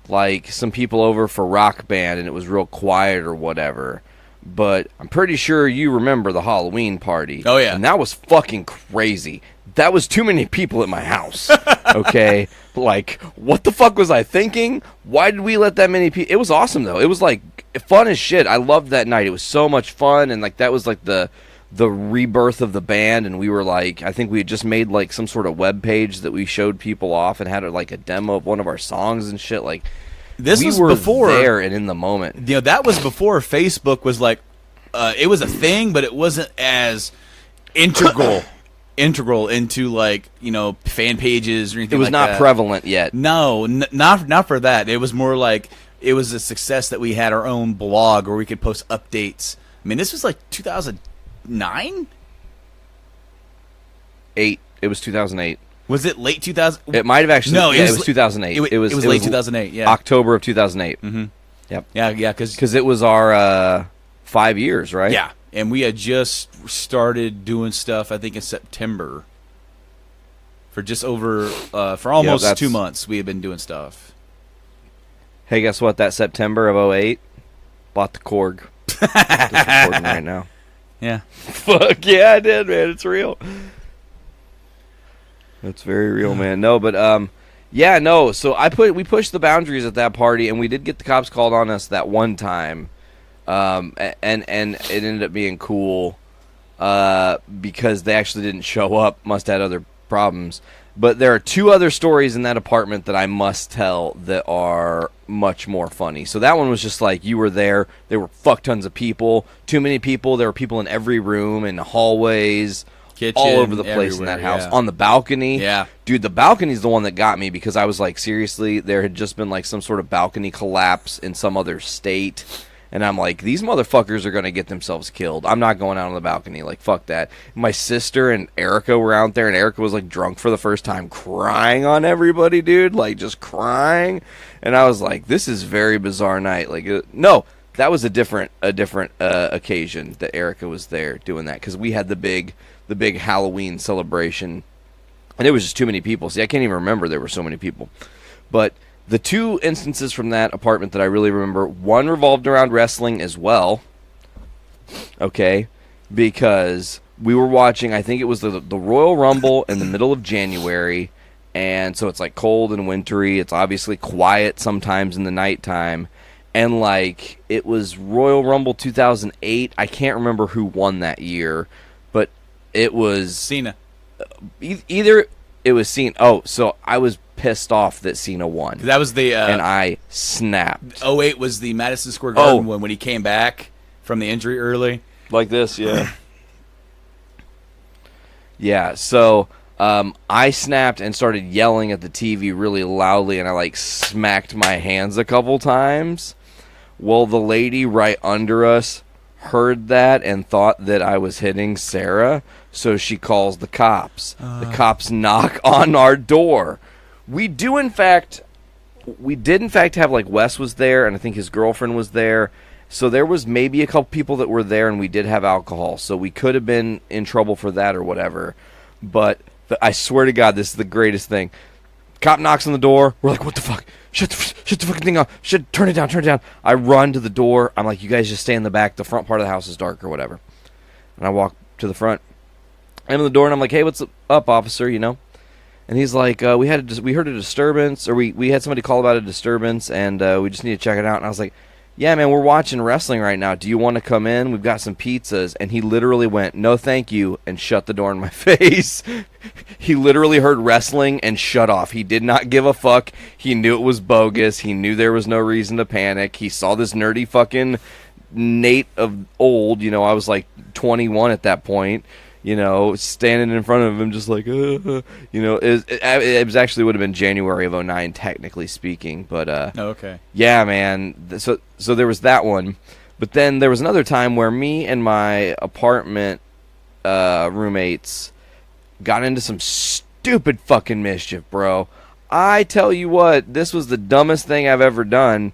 like some people over for rock band and it was real quiet or whatever. But I'm pretty sure you remember the Halloween party. Oh, yeah. And that was fucking crazy. That was too many people at my house. Okay? Like, what the fuck was I thinking? Why did we let that many people? It was awesome, though. It was, like, fun as shit. I loved that night. It was so much fun. And, like, that was, like, the rebirth of the band. And we were, like, I think we had just made, like, some sort of web page that we showed people off and had, like, a demo of one of our songs and shit. Like, This we was were before there and in the moment. You know, that was before Facebook was like, it was a thing, but it wasn't as integral into like, you know, fan pages or anything. It was like not that. prevalent yet. No, not for that. It was more like it was a success that we had our own blog where we could post updates. I mean, this was like 2009. It was 2008. Was it late 2000? It might have actually. No, it was 2008. It was late 2008. Yeah, October of 2008. Mm-hmm. Yep. Yeah, because it was our 5 years, right? Yeah, and we had just started doing stuff. I think in September. For just over for almost 2 months, we had been doing stuff. Hey, guess what? That September of 2008, bought the Korg. Just recording right now. Yeah. Fuck yeah, I did, man. It's real. That's very real, man. No, but yeah, no. So we pushed the boundaries at that party, and we did get the cops called on us that one time, and it ended up being cool because they actually didn't show up. Must have had other problems. But there are two other stories in that apartment that I must tell that are much more funny. So that one was just like you were there. There were fuck tons of people, too many people. There were people in every room, in the hallways. Kitchen, all over the place in that house. Yeah. On the balcony. Yeah. Dude, the balcony's the one that got me because I was like, seriously, there had just been like some sort of balcony collapse in some other state. And I'm like, these motherfuckers are going to get themselves killed. I'm not going out on the balcony. Like, fuck that. My sister and Erica were out there, and Erica was like drunk for the first time, crying on everybody, dude. Like, just crying. And I was like, this is a very bizarre night. Like, no, that was a different occasion that Erica was there doing that because we had the big Halloween celebration, and it was just too many people. See, I can't even remember there were so many people. But the two instances from that apartment that I really remember, one revolved around wrestling as well, okay, because we were watching, I think it was the Royal Rumble in the middle of January, and so it's like cold and wintry. It's obviously quiet sometimes in the nighttime. And like it was Royal Rumble 2008. I can't remember who won that year, but it was Cena. Either it was Cena. Oh, so I was pissed off that Cena won. That was the and I snapped. 08 was the Madison Square Garden one when he came back from the injury early. Like this, yeah. Yeah, so I snapped and started yelling at the TV really loudly, and I like smacked my hands a couple times. Well, the lady right under us heard that and thought that I was hitting Sarah, so she calls the cops. The cops knock on our door. We did in fact have, like, Wes was there, and I think his girlfriend was there. So there was maybe a couple people that were there, and we did have alcohol. So we could have been in trouble for that or whatever. But I swear to God, this is the greatest thing. Cop knocks on the door. We're like, what the fuck? Shut the fucking thing off. Turn it down. I run to the door. I'm like, you guys just stay in the back. The front part of the house is dark or whatever. And I walk to the front. I'm in the door, and I'm like, hey, what's up, officer, you know? And he's like, we heard a disturbance, or we had somebody call about a disturbance, and we just need to check it out. And I was like, yeah, man, we're watching wrestling right now. Do you want to come in? We've got some pizzas. And he literally went, no, thank you, and shut the door in my face. He literally heard wrestling and shut off. He did not give a fuck. He knew it was bogus. He knew there was no reason to panic. He saw this nerdy fucking Nate of old. I was like 21 at that point. Standing in front of him just like, it was actually would have been January of 2009, technically speaking. But, okay. Yeah, man. So there was that one. But then there was another time where me and my apartment roommates got into some stupid fucking mischief, bro. I tell you what, this was the dumbest thing I've ever done.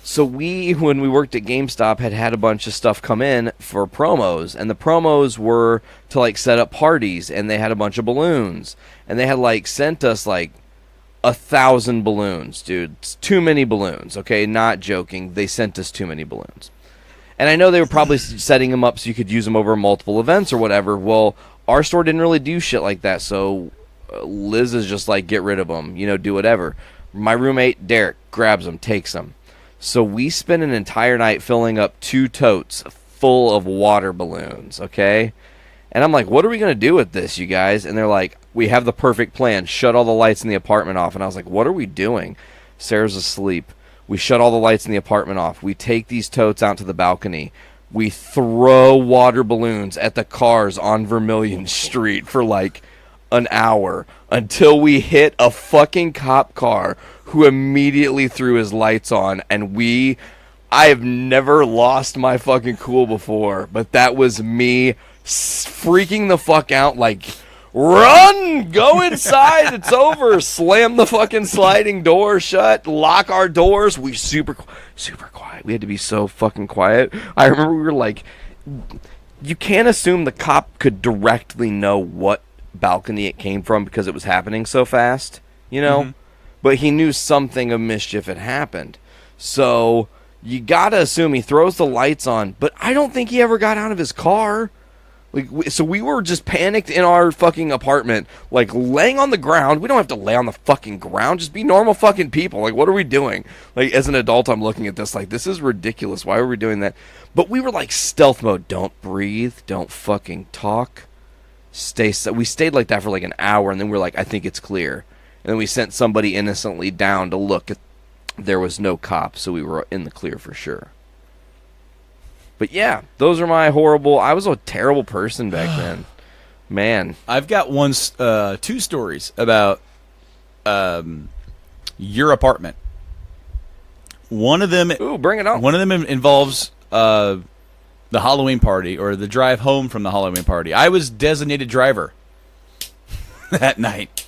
So when we worked at GameStop, had a bunch of stuff come in for promos, and the promos were to like set up parties, and they had a bunch of balloons, and they had like sent us like 1,000 balloons, dude. It's too many balloons, okay? Not joking. They sent us too many balloons. And I know they were probably setting them up so you could use them over multiple events or whatever. Well, our store didn't really do shit like that, so Liz is just like, get rid of them, do whatever. My roommate, Derek, grabs them, takes them. So we spent an entire night filling up 2 totes full of water balloons, okay? And I'm like, what are we going to do with this, you guys? And they're like, we have the perfect plan. Shut all the lights in the apartment off. And I was like, what are we doing? Sarah's asleep. We shut all the lights in the apartment off. We take these totes out to the balcony. We throw water balloons at the cars on Vermilion Street for like an hour until we hit a fucking cop car who immediately threw his lights on, and I have never lost my fucking cool before, but that was me freaking the fuck out, like, run, go inside, it's over, slam the fucking sliding door shut, lock our doors. We super quiet. We had to be so fucking quiet. I remember we were like, you can't assume the cop could directly know what balcony it came from because it was happening so fast, Mm-hmm. But he knew something of mischief had happened. So you gotta assume he throws the lights on, but I don't think he ever got out of his car. So we were just panicked in our fucking apartment, like laying on the ground. We don't have to lay on the fucking ground. Just be normal fucking people. Like, what are we doing? Like, as an adult, I'm looking at this like, this is ridiculous. Why are we doing that? But we were like stealth mode. Don't breathe. Don't fucking talk. We stayed like that for like an hour, and then we're like, I think it's clear. And then we sent somebody innocently down to look. There was no cop, so we were in the clear for sure. But yeah, those are my horrible... I was a terrible person back then. Man. I've got 2 stories about your apartment. One of them... Ooh, bring it on. One of them involves the Halloween party, or the drive home from the Halloween party. I was designated driver that night.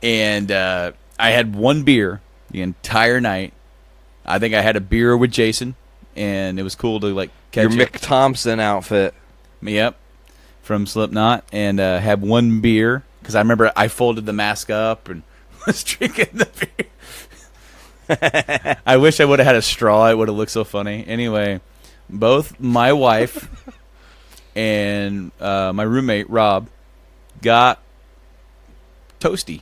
And I had 1 beer the entire night. I think I had a beer with Jason, and it was cool to like catch your Mick Thompson outfit. Yep, from Slipknot, and had 1 beer because I remember I folded the mask up and was drinking the beer. I wish I would have had a straw. It would have looked so funny. Anyway, both my wife and my roommate Rob got toasty.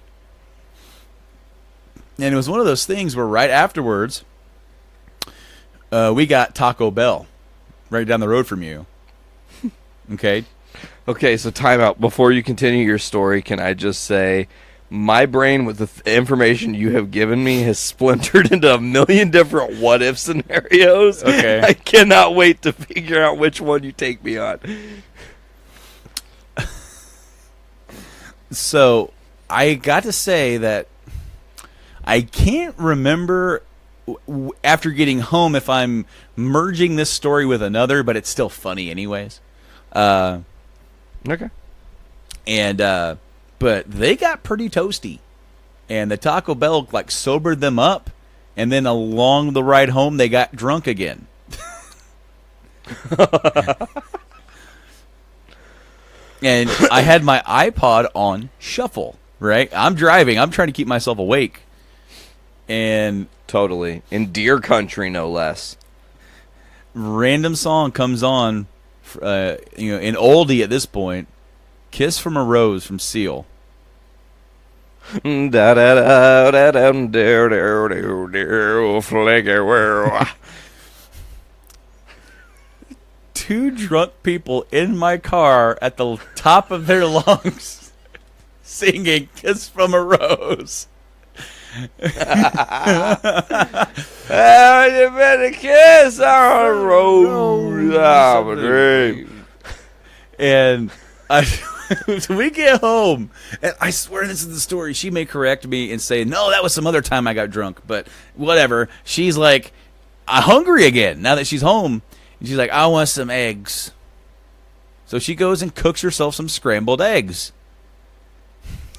And it was one of those things where right afterwards, we got Taco Bell right down the road from you. Okay? Okay, so time out. Before you continue your story, can I just say, my brain with the information you have given me has splintered into a million different what-if scenarios. Okay. I cannot wait to figure out which one you take me on. So, I got to say that I can't remember after getting home if I'm merging this story with another, but it's still funny anyways. Okay. And but they got pretty toasty, and the Taco Bell like sobered them up, and then along the ride home they got drunk again. And I had my iPod on shuffle, right? I'm driving. I'm trying to keep myself awake. And totally. In deer country, no less. Random song comes on, in oldie at this point, Kiss from a Rose from Seal. Da da da da da da da da flicker whirl. Two drunk people in my car at the top of their lungs singing Kiss from a Rose. Oh, you better kiss on a rose. Oh, my dream. And so we get home, and I swear this is the story. She may correct me and say, no, that was some other time I got drunk, but whatever. She's like, I'm hungry again now that she's home. And she's like, I want some eggs. So she goes and cooks herself some scrambled eggs.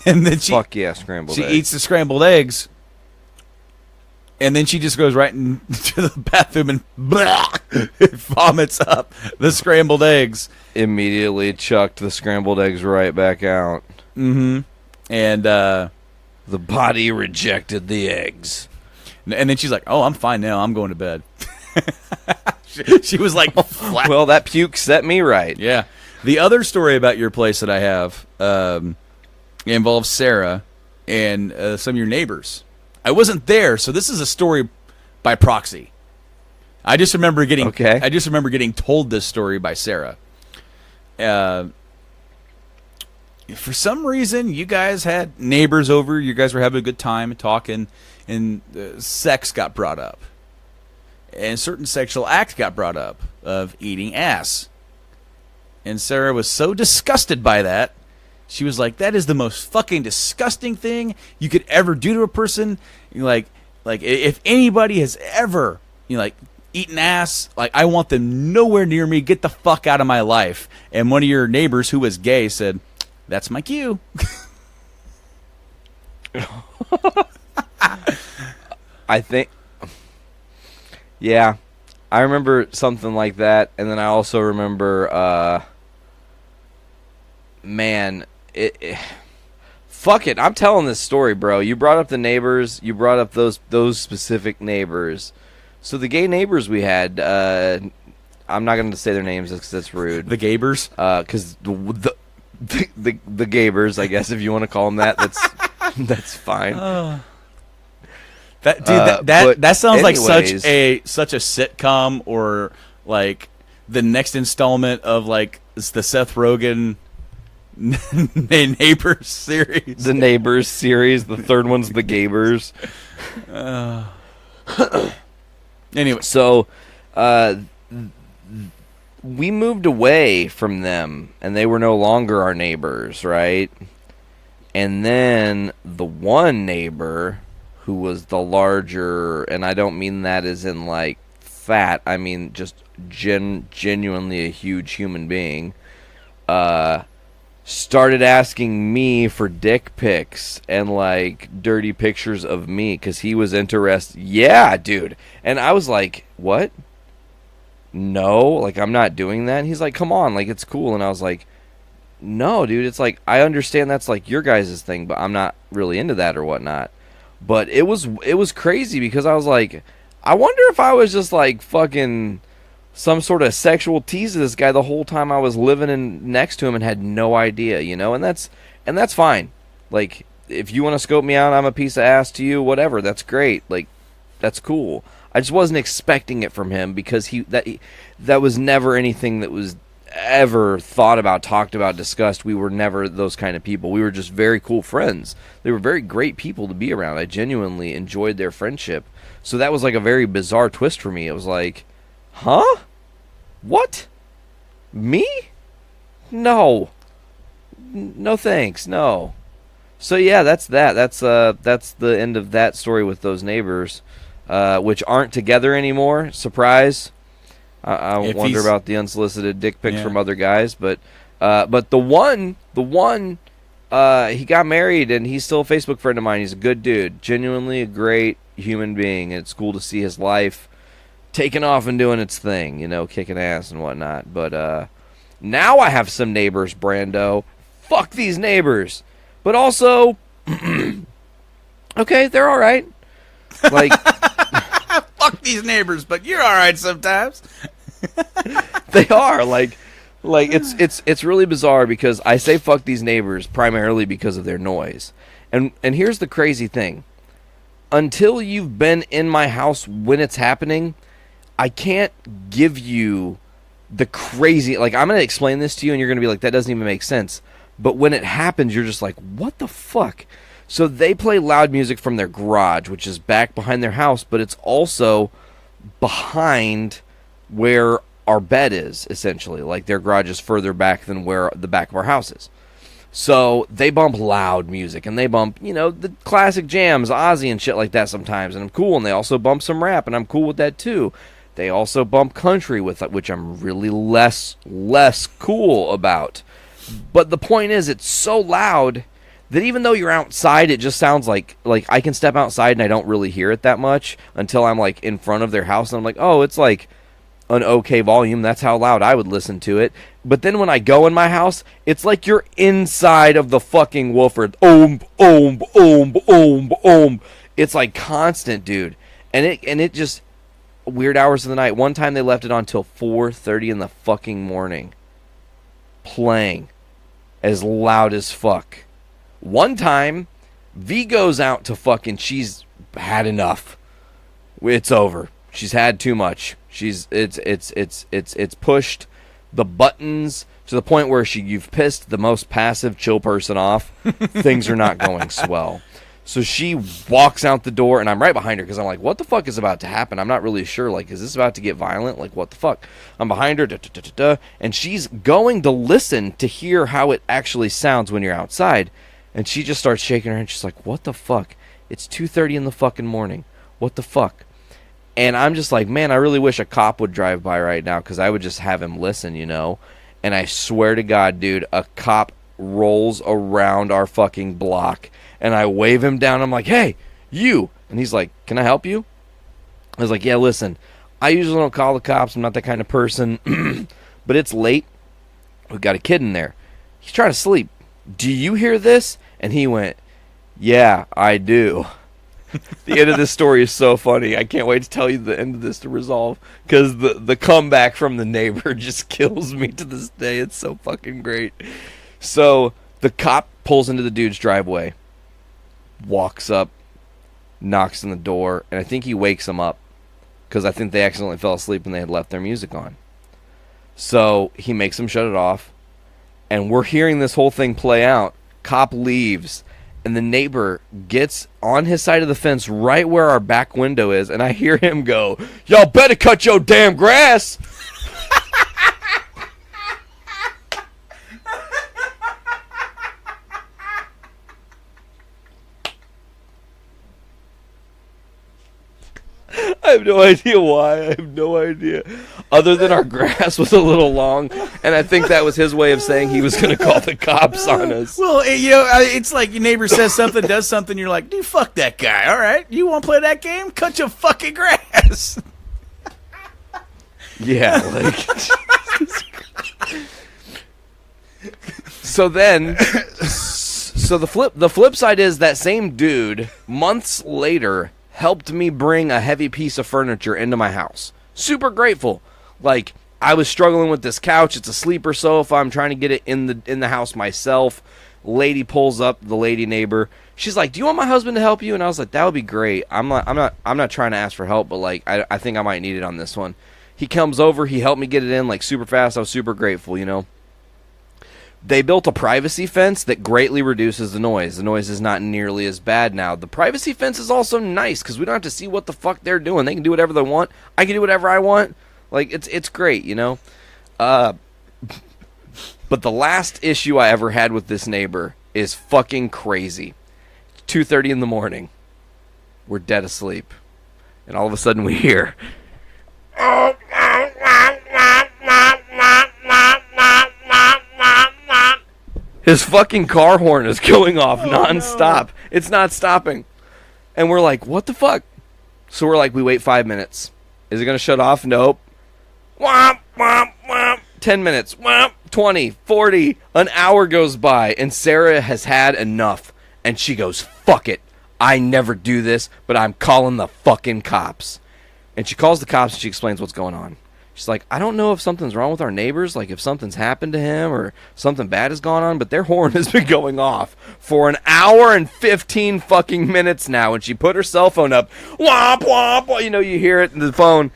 And then Fuck yeah, scrambled she eggs. eats the scrambled eggs. And then she just goes right into the bathroom and vomits up the scrambled eggs. Immediately chucked the scrambled eggs right back out. Mm-hmm. And the body rejected the eggs. And then she's like, oh, I'm fine now. I'm going to bed. She was like, flat. Well, that puke set me right. Yeah. The other story about your place that I have involves Sarah and some of your neighbors. I wasn't there, so this is a story by proxy. I just remember getting told this story by Sarah. For some reason, you guys had neighbors over. You guys were having a good time talking, and sex got brought up. And a certain sexual act got brought up of eating ass. And Sarah was so disgusted by that, she was like, that is the most fucking disgusting thing you could ever do to a person. Like if anybody has ever, eaten ass, I want them nowhere near me. Get the fuck out of my life. And one of your neighbors who was gay said, that's my cue. I think... Yeah, I remember something like that, and then I also remember, fuck it, I'm telling this story, bro. You brought up the neighbors, you brought up those specific neighbors. So the gay neighbors we had, I'm not going to say their names because that's rude. The Gabers? Because the Gabers, I guess, if you want to call them that, that's fine. That sounds anyways, like such a sitcom, or like the next installment of the Seth Rogen Neighbors series. The Neighbors series. The third one's the Gabers. Anyway, so we moved away from them, and they were no longer our neighbors, right? And then the one neighbor who was the larger, and I don't mean that as in fat, I mean just genuinely a huge human being, started asking me for dick pics and dirty pictures of me because he was interested. Yeah, dude. And I was like, what? No, I'm not doing that. And he's like, come on, it's cool. And I was like, no, dude, it's I understand that's your guys' thing, but I'm not really into that or whatnot. But it was crazy because I was like, I wonder if I was just fucking some sort of sexual tease to this guy the whole time I was living next to him and had no idea, and that's fine. If you want to scope me out, I'm a piece of ass to you, whatever, that's great. That's cool. I just wasn't expecting it from him because that was never anything that was ever thought about, talked about, discussed. We were never those kind of people. We were just very cool friends. They were very great people to be around. I genuinely enjoyed their friendship. So that was a very bizarre twist for me. It was like, huh? What? Me? No. No thanks. No. So yeah, that's that. That's the end of that story with those neighbors, which aren't together anymore. Surprise. I wonder about the unsolicited dick pics from other guys, but the one, he got married and he's still a Facebook friend of mine. He's a good dude, genuinely a great human being, and it's cool to see his life taking off and doing its thing, kicking ass and whatnot. But now I have some neighbors, Brando. Fuck these neighbors, but also, okay, they're all right. Fuck these neighbors, but you're all right sometimes. They are it's really bizarre because I say fuck these neighbors primarily because of their noise, And here's the crazy thing. Until you've been in my house when it's happening, I can't give you the crazy... Like, I'm going to explain this to you, and you're going to be like, that doesn't even make sense. But when it happens, you're just like, what the fuck? So they play loud music from their garage, which is back behind their house, but it's also behind where our bed is, essentially. Like, their garage is further back than where the back of our house is. So they bump loud music, and they bump, you know, the classic jams, Ozzy and shit like that sometimes, and I'm cool. And they also bump some rap, and I'm cool with that too. They also bump country, with which I'm really less cool about. But the point is, it's so loud that even though you're outside, it just sounds like I can step outside and I don't really hear it that much until I'm like in front of their house, and I'm like, oh, it's like an okay volume. That's how loud I would listen to it. But then when I go in my house, it's like you're inside of the fucking woofer. Ohm, ohm, ohm, ohm, ohm. It's like constant, dude. And it just weird hours of the night. One time they left it on till 4:30 in the fucking morning, playing as loud as fuck. One time, V goes out to fucking. She's had enough. It's over. She's had too much. It's pushed the buttons to the point where you've pissed the most passive chill person off. Things are not going swell. So she walks out the door, and I'm right behind her because I'm like, what the fuck is about to happen? I'm not really sure. Like, is this about to get violent? Like, what the fuck? I'm behind her, and she's going to listen to hear how it actually sounds when you're outside. And she just starts shaking her head. She's like, what the fuck? It's 2:30 in the fucking morning. What the fuck? And I'm just like, man, I really wish a cop would drive by right now because I would just have him listen, you know? And I swear to God, dude, a cop rolls around our fucking block, and I wave him down. I'm like, hey, you. And he's like, can I help you? I was like, yeah, listen, I usually don't call the cops. I'm not that kind of person. But it's late. We've got a kid in there. He's trying to sleep. Do you hear this? And he went, yeah, I do. The end of this story is so funny. I can't wait to tell you the end of this to resolve, because the comeback from the neighbor just kills me to this day. It's so fucking great. So the cop pulls into the dude's driveway, walks up, knocks on the door, and I think he wakes him up because I think they accidentally fell asleep and they had left their music on. So he makes them shut it off, and we're hearing this whole thing play out. Cop leaves, and the neighbor gets on his side of the fence right where our back window is, and I hear him go, y'all better cut your damn grass. I have no idea why. I have no idea. Other than our grass was a little long, and I think that was his way of saying he was going to call the cops on us. Well, you know, it's like your neighbor says something, does something, you're like, dude, fuck that guy. All right, you want to play that game? Cut your fucking grass. Yeah, like. So the flip side is that same dude months later helped me bring a heavy piece of furniture into my house. Super grateful. Like, I was struggling with this couch. It's a sleeper sofa. I'm trying to get it in the house myself. Lady pulls up, the lady neighbor. She's like, "Do you want my husband to help you?" And I was like, "That would be great. I'm not trying to ask for help, but like I think I might need it on this one." He comes over. He helped me get it in like super fast. I was super grateful, you know. They built a privacy fence that greatly reduces the noise. The noise is not nearly as bad now. The privacy fence is also nice because we don't have to see what the fuck they're doing. They can do whatever they want. I can do whatever I want. Like, it's great, you know? But the last issue I ever had with this neighbor is fucking crazy. 2:30 in the morning. We're dead asleep. And all of a sudden we hear... His fucking car horn is going off nonstop. No. It's not stopping. And we're like, what the fuck? So we're like, we wait 5 minutes. Is it going to shut off? Nope. Womp, womp, womp. 10 minutes. Womp. 20, 40. An hour goes by, and Sarah has had enough. And she goes, fuck it. I never do this, but I'm calling the fucking cops. And she calls the cops, and she explains what's going on. She's like, I don't know if something's wrong with our neighbors, like if something's happened to him or something bad has gone on, but their horn has been going off for an hour and 15 fucking minutes now. And she put her cell phone up, womp, womp, womp, you know, you hear it in the phone.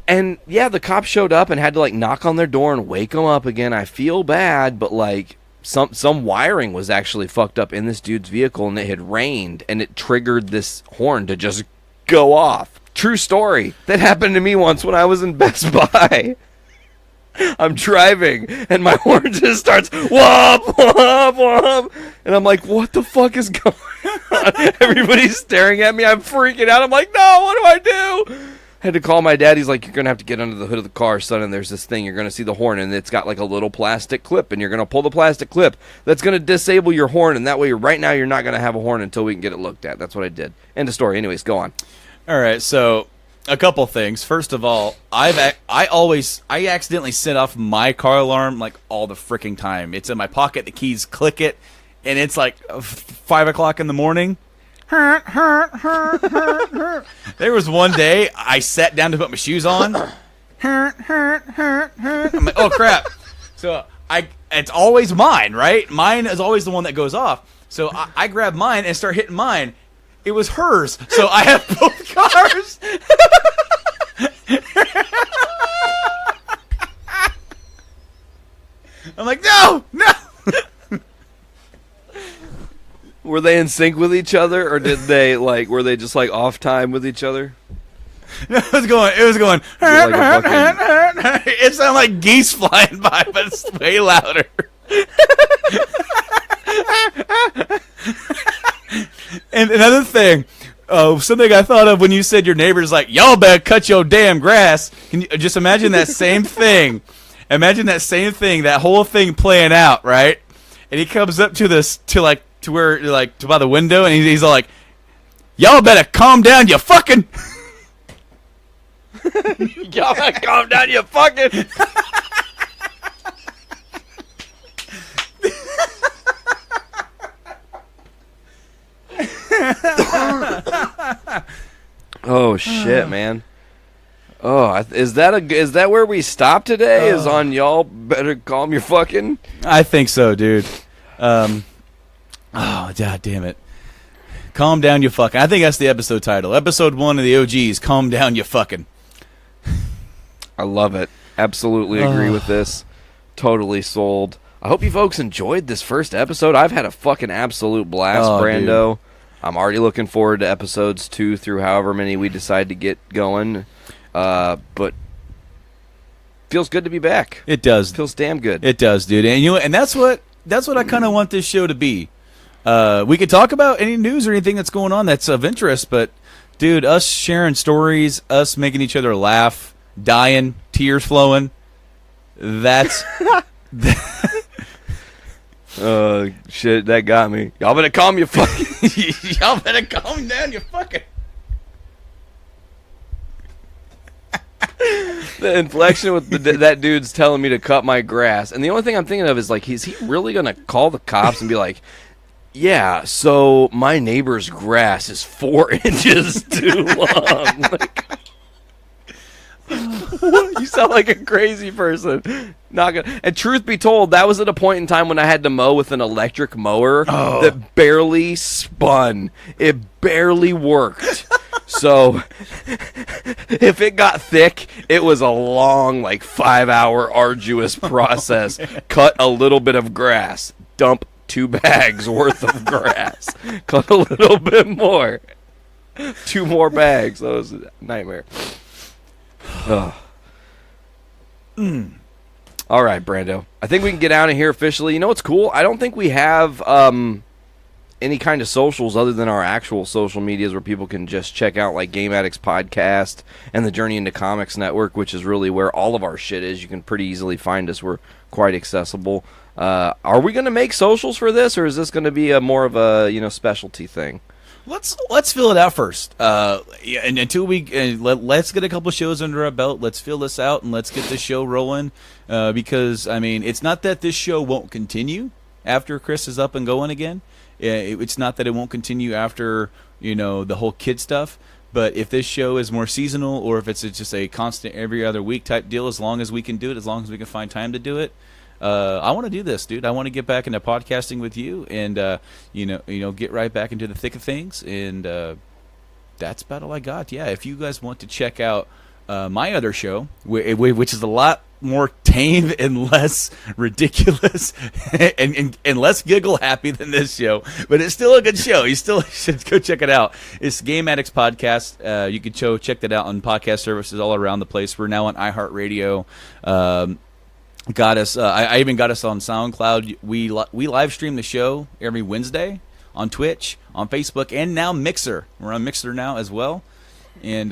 And yeah, the cops showed up and had to like knock on their door and wake them up again. I feel bad, but like some wiring was actually fucked up in this dude's vehicle, and it had rained, and it triggered this horn to just go off. True story. That happened to me once when I was in Best Buy. I'm driving, and my horn just starts, womp, womp, womp. And I'm like, what the fuck is going on? Everybody's staring at me. I'm freaking out. I'm like, no, what do I do? I had to call my dad. He's like, you're going to have to get under the hood of the car, son, and there's this thing. You're going to see the horn, and it's got like a little plastic clip, and you're going to pull the plastic clip. That's going to disable your horn, and that way right now you're not going to have a horn until we can get it looked at. That's what I did. End of story. Anyways, go on. All right, so a couple things. First of all, I accidentally set off my car alarm like all the freaking time. It's in my pocket. The keys click it, and it's like 5 o'clock in the morning. There was one day I sat down to put my shoes on. I'm like, oh crap! So it's always mine, right? Mine is always the one that goes off. So I grab mine and start hitting mine. It was hers, so I have both cars. I'm like, no. Were they in sync with each other, or did they were they just like off time with each other? It was going. It sounded like geese flying by, but it's way louder. And another thing, something I thought of when you said your neighbor's like, y'all better cut your damn grass. Can you just imagine that same thing? Imagine that same thing, that whole thing playing out, right? And he comes up to by the window, and he's all like, y'all better calm down, you fucking. Y'all better calm down, you fucking. Oh shit, man. Oh, is that where we stop today? Is on y'all better calm your fucking? I think so, dude. Oh, god damn it. Calm down, you fucking. I think that's the episode title. Episode 1 of the OGs, Calm Down, you fucking. I love it. Absolutely agree with this. Totally sold. I hope you folks enjoyed this first episode. I've had a fucking absolute blast, Brando. Dude. I'm already looking forward to episodes 2 through however many we decide to get going. But feels good to be back. It does. Feels damn good. It does, dude. And and that's what I kind of want this show to be. We could talk about any news or anything that's going on that's of interest, but dude, us sharing stories, us making each other laugh, dying, tears flowing, that's shit, that got me. Y'all better calm your fucking. Y'all better calm down, you fucking. The inflection with that dude's telling me to cut my grass, and the only thing I'm thinking of is like, is he really gonna call the cops and be like, yeah, so my neighbor's grass is 4 inches too long? Like, you sound like a crazy person. Not gonna. And truth be told, that was at a point in time when I had to mow with an electric mower that barely spun. It barely worked. So if it got thick, it was a long, 5-hour arduous process. Cut a little bit of grass, dump 2 bags worth of grass, cut a little bit more, 2 more bags. That was a nightmare. All right, Brando. I think we can get out of here officially. You know what's cool? I don't think we have any kind of socials other than our actual social medias where people can just check out, like Game Addicts Podcast and the Journey into Comics Network, which is really where all of our shit is. You can pretty easily find us. We're quite accessible. Are we going to make socials for this, or is this going to be a more of a specialty thing? Let's fill it out first. And until let's get a couple shows under our belt. Let's fill this out and let's get this show rolling. Because it's not that this show won't continue after Chris is up and going again. It's not that it won't continue after the whole kid stuff. But if this show is more seasonal, or if it's just a constant every other week type deal, as long as we can do it, as long as we can find time to do it, I want to do this, dude. I want to get back into podcasting with you, and get right back into the thick of things. And that's about all I got. Yeah, if you guys want to check out my other show, which is a lot more tame and less ridiculous and less giggle happy than this show, but it's still a good show. You still should go check it out. It's Game Addicts Podcast. You can check that out on podcast services all around the place. We're now on iHeartRadio. Got us. I even got us on SoundCloud. We live stream the show every Wednesday on Twitch, on Facebook, and now Mixer. We're on Mixer now as well, and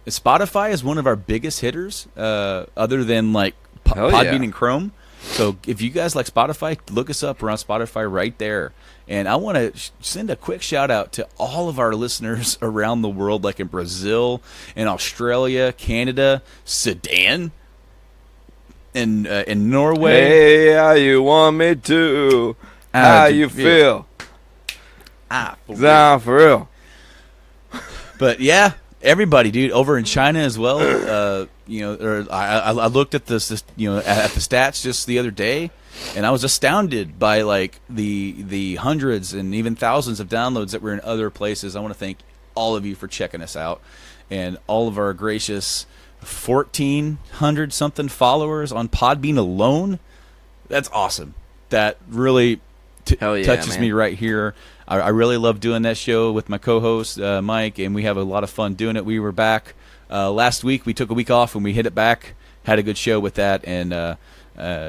Spotify is one of our biggest hitters, other than like Podbean and Chrome. So if you guys like Spotify, look us up. We're on Spotify right there. And I want to send a quick shout out to all of our listeners around the world, like in Brazil, in Australia, Canada, Sudan, in Norway. Hey, how you want me to? How you feel? For real. But yeah. Everybody, dude, over in China as well. I looked at this, at the stats just the other day, and I was astounded by like the hundreds and even thousands of downloads that were in other places. I want to thank all of you for checking us out, and all of our gracious 1,400 something followers on Podbean alone. That's awesome. That really touches me right here. I really love doing that show with my co-host, Mike, and we have a lot of fun doing it. We were back last week. We took a week off and we hit it back. Had a good show with that. And,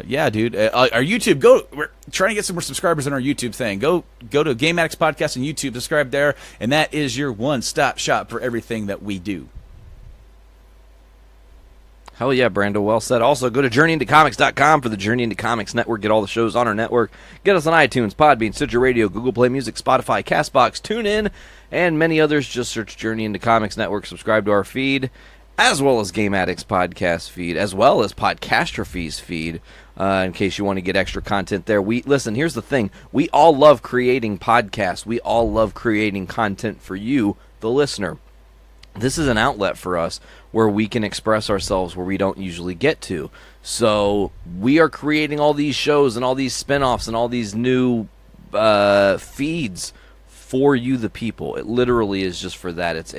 yeah, dude. Our YouTube, we're trying to get some more subscribers on our YouTube thing. Go to Game Addicts Podcast on YouTube, subscribe there, and that is your one-stop shop for everything that we do. Hell yeah, Brando, well said. Also, go to JourneyIntoComics.com for the Journey Into Comics Network. Get all the shows on our network. Get us on iTunes, Podbean, Stitcher Radio, Google Play Music, Spotify, CastBox, TuneIn, and many others. Just search Journey Into Comics Network. Subscribe to our feed, as well as Game Addicts Podcast feed, as well as Podcastrophy's feed, in case you want to get extra content there. Listen, here's the thing. We all love creating podcasts. We all love creating content for you, the listener. This is an outlet for us where we can express ourselves where we don't usually get to. So we are creating all these shows and all these spin-offs and all these new feeds for you, the people. It literally is just for that.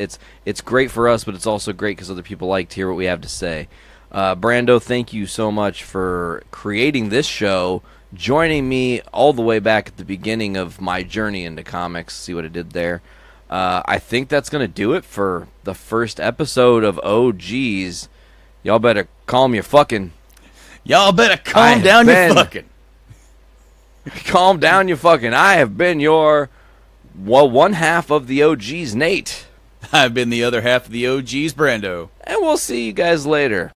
It's great for us, but it's also great because other people like to hear what we have to say. Brando, thank you so much for creating this show, joining me all the way back at the beginning of my journey into comics. See what I did there? I think that's going to do it for the first episode of OGs. Y'all better calm your fucking... Y'all better calm down your fucking... Calm down your fucking... I have been your... one half of the OGs, Nate. I've been the other half of the OGs, Brando. And we'll see you guys later.